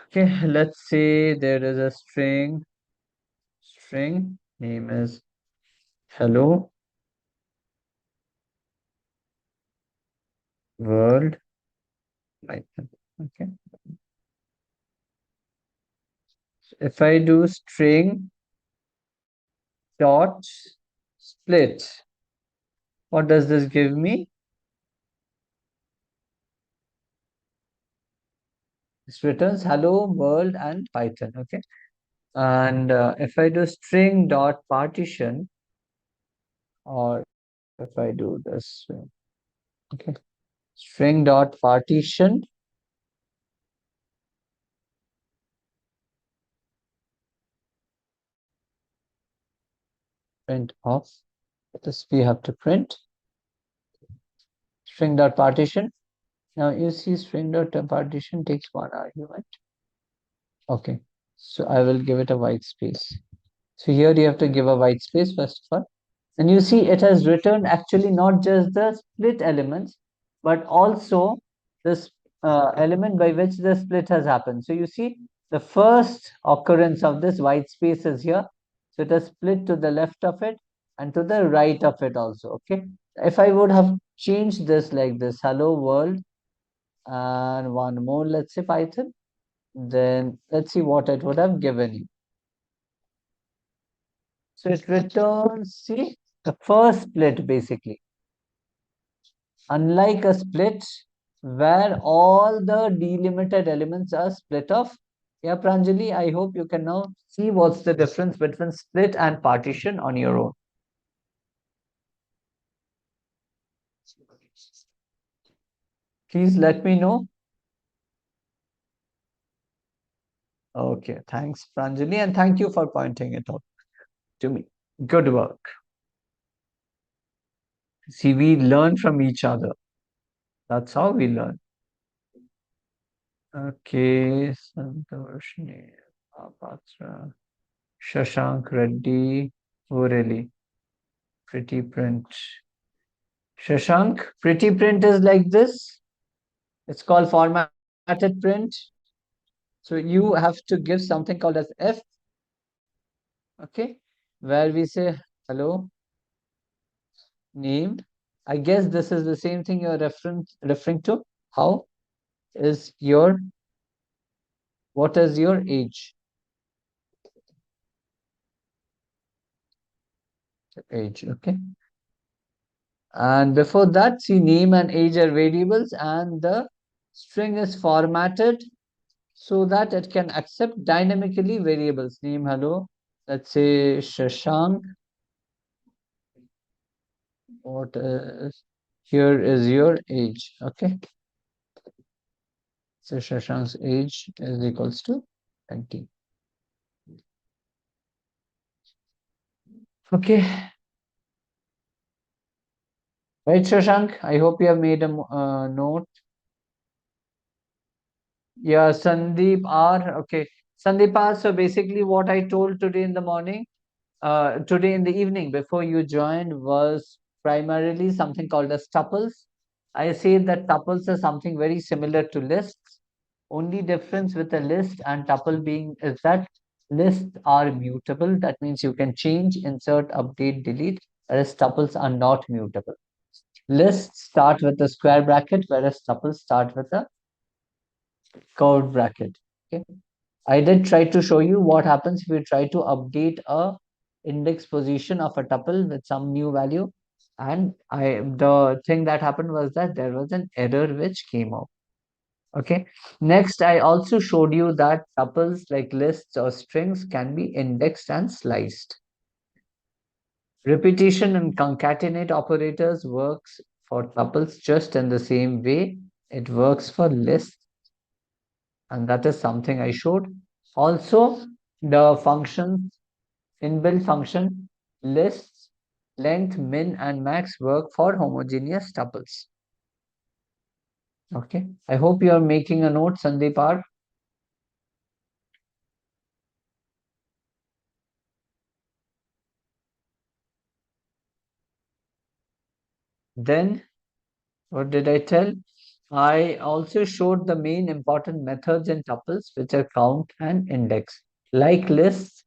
Okay, let's say there is a string name is hello world Python. Okay, so if I do string dot split, what does this give me? This returns hello world and Python. Okay, and if I do string dot partition, or if I do this, okay, string dot partition print off. This we have to print string dot partition. Now you see string dot partition takes one argument. Okay, so I will give it a white space. So here you have to give a white space first of all. And you see it has returned actually not just the split elements, but also this element by which the split has happened. So you see the first occurrence of this white space is here. So it has split to the left of it and to the right of it also. Okay. If I would have changed this like this, hello world, and one more, let's say Python, then let's see what it would have given you. So it returns, see, the first split basically. Unlike a split where all the delimited elements are split off. Yeah, Pranjali, I hope you can now see what's the difference between split and partition on your own. Please let me know. Okay, thanks, Pranjali, and thank you for pointing it out to me. Good work. See, we learn from each other. That's how we learn. Okay, Santoshni, Apatra, Shashank Reddy, Ureli, pretty print. Shashank, pretty print is like this. It's called formatted print. So you have to give something called as F, okay, where we say hello, named. I guess this is the same thing you're referring to. How is your, what is your age? Age, okay. And before that, see, name and age are variables, and the string is formatted so that it can accept dynamically variables. Name, hello. Let's say Shashank. What is here is your age. Okay. So Shashank's age is equals to 20. Okay. Right, Shashank? I hope you have made a note. Yeah, Sandeep R. Okay. Sandeep R. So basically what I told today in the morning, today in the evening before you joined was primarily something called as tuples. I say that tuples are something very similar to lists. Only difference with a list and tuple being is that lists are mutable. That means you can change, insert, update, delete, whereas tuples are not mutable. Lists start with a square bracket, whereas tuples start with a curved bracket. Okay. I did try to show you what happens if you try to update a index position of a tuple with some new value. And the thing that happened was that there was an error which came out. Okay. Next, I also showed you that tuples like lists or strings can be indexed and sliced. Repetition and concatenate operators works for tuples just in the same way it works for lists, and that is something I showed. Also, the function, inbuilt function, lists, length, min, and max work for homogeneous tuples. Okay, I hope you are making a note, Sandeep R. Then, what did I tell? I also showed the main important methods in tuples, which are count and index. Like lists,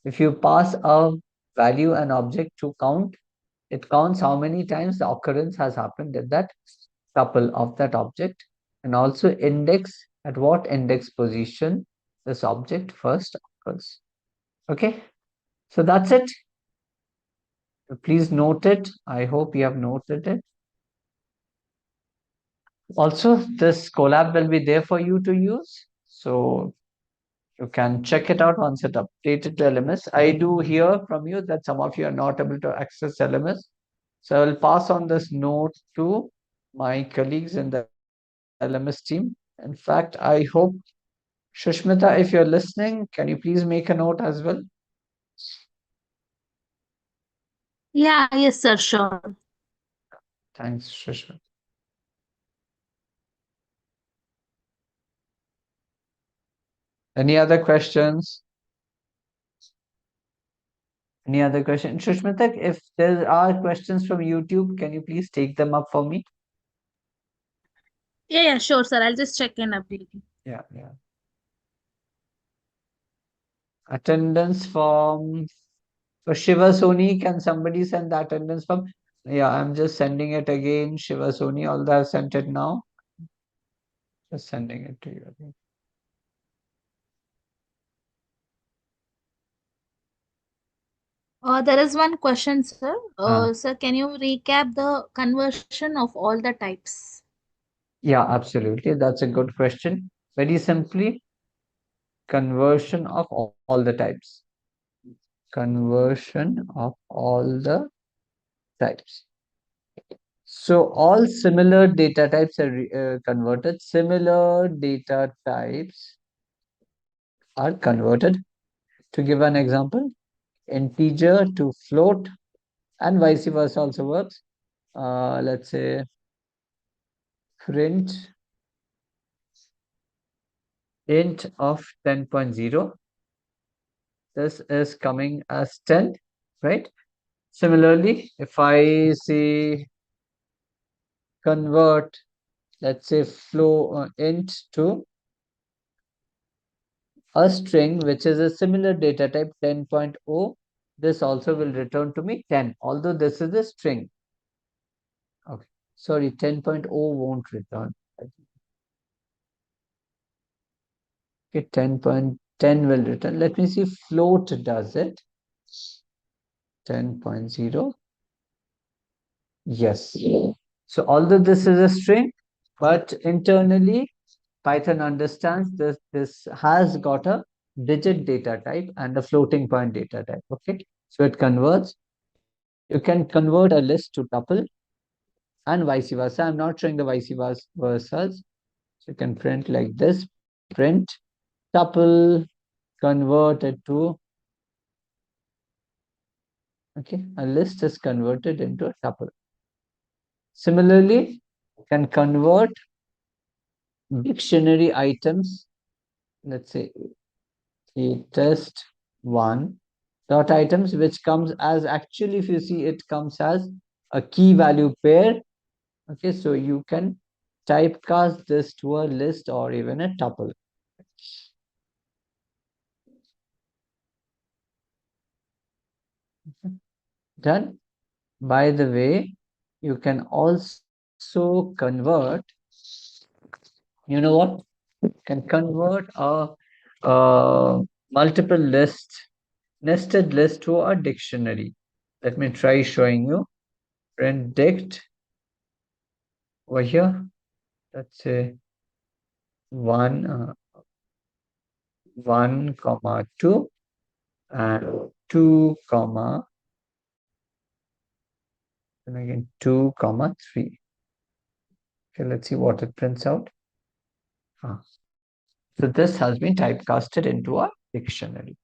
if you pass a value and object to count, it counts how many times the occurrence has happened in that tuple of that object, and also index at what index position this object first occurs. Okay, so that's it. Please note it. I hope you have noted it. Also, this collab will be there for you to use. So you can check it out once it updated to LMS. I do hear from you that some of you are not able to access LMS. So I will pass on this note to my colleagues in the LMS team. In fact, I hope, Shushmita, if you're listening, can you please make a note as well? Yeah, yes, sir, sure. Thanks, Shushmita. Any other questions? Any other question? Shushmita, if there are questions from YouTube, can you please take them up for me? Yeah, sure, sir. I'll just check and update you. Yeah. Attendance form for Shiva Soni. Can somebody send the attendance form? Yeah, I'm just sending it again, Shiva Soni. Although I've sent it now, just sending it to you again. There is one question, sir. Sir, can you recap the conversion of all the types? Yeah, absolutely. That's a good question. Very simply, conversion of all the types. Conversion of all the types. So all similar data types are converted. Similar data types are converted. To give an example, integer to float, and vice versa also works. Let's say print int of 10.0. This is coming as 10, right? Similarly, if I say convert, let's say flow int to a string, which is a similar data type 10.0, this also will return to me 10, although this is a string. Okay, sorry, 10.0 won't return. Okay, 10.10 will return. Let me see if float does it. 10.0. Yes. So although this is a string, but internally Python understands this has got a digit data type and a floating point data type. Okay, so it converts. You can convert a list to tuple and vice versa. I'm not showing the vice versa. So you can print like this, print tuple, convert it to, okay, a list is converted into a tuple. Similarly, you can convert dictionary items, let's say a test one dot items, which comes as, actually, if you see, it comes as a key value pair. Okay, so you can typecast this to a list or even a tuple. Done. By the way, you can also convert, you know what? Can convert a multiple list, nested list to a dictionary. Let me try showing you. Print dict over here. Let's say 1, 1, 2, and 2, and again 2, 3. Okay, let's see what it prints out. So this has been typecasted into a dictionary.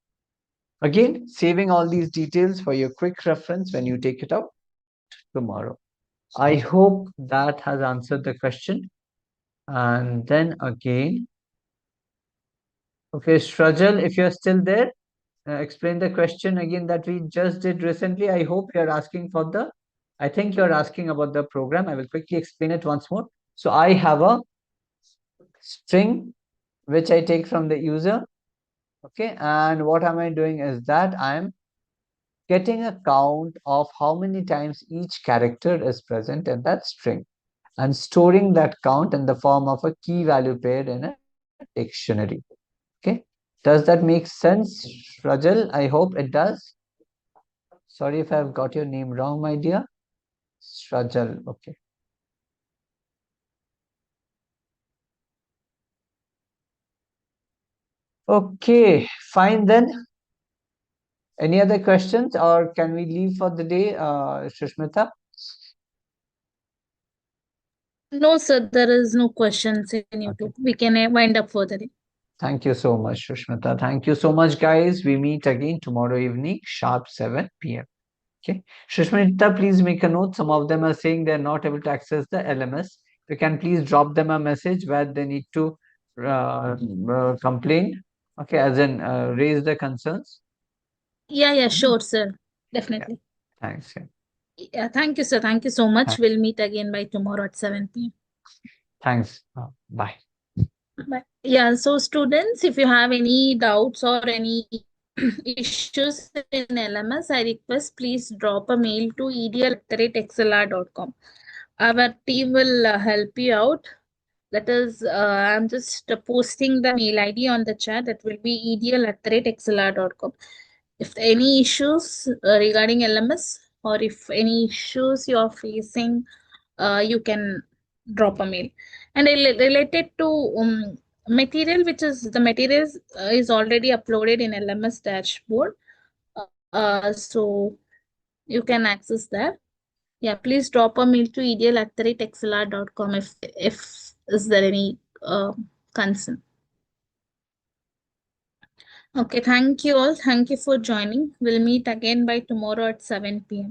Again, saving all these details for your quick reference when you take it out tomorrow. I hope that has answered the question. And then again, okay, Strajal, if you're still there, explain the question again that we just did recently. I hope you're asking for the, I think you're asking about the program. I will quickly explain it once more. So I have a string which I take from the user. Okay, and what am I doing is that I'm getting a count of how many times each character is present in that string and storing that count in the form of a key value pair in a dictionary. Okay, does that make sense, Rajal? I hope it does. Sorry if I've got your name wrong, my dear. Rajal. Okay. Okay, fine then. Any other questions, or can we leave for the day, Shushmita? No, sir, there is no questions in YouTube. We can wind up for the day. Thank you so much, Shushmita. Thank you so much, guys. We meet again tomorrow evening, sharp 7 p.m. Okay. Shushmita, please make a note. Some of them are saying they're not able to access the LMS. You can please drop them a message where they need to complain. Okay, as in raise the concerns. Yeah, sure, sir. Definitely. Thanks. Yeah. Yeah, thank you, sir. Thank you so much. Thanks. We'll meet again by tomorrow at 7 p.m. Thanks. Bye. Bye. Yeah, so students, if you have any doubts or any issues in LMS, I request please drop a mail to edl@xlr.com. Our team will help you out. That is, I'm just posting the mail ID on the chat. That will be edl@xlr.com. If any issues regarding LMS or if any issues you are facing, you can drop a mail. And related to material, which is the materials is already uploaded in LMS dashboard. So you can access that. Yeah, please drop a mail to edl@xlr.com if is there any concern. Okay, thank you all. Thank you for joining. We'll meet again by tomorrow at 7 p.m.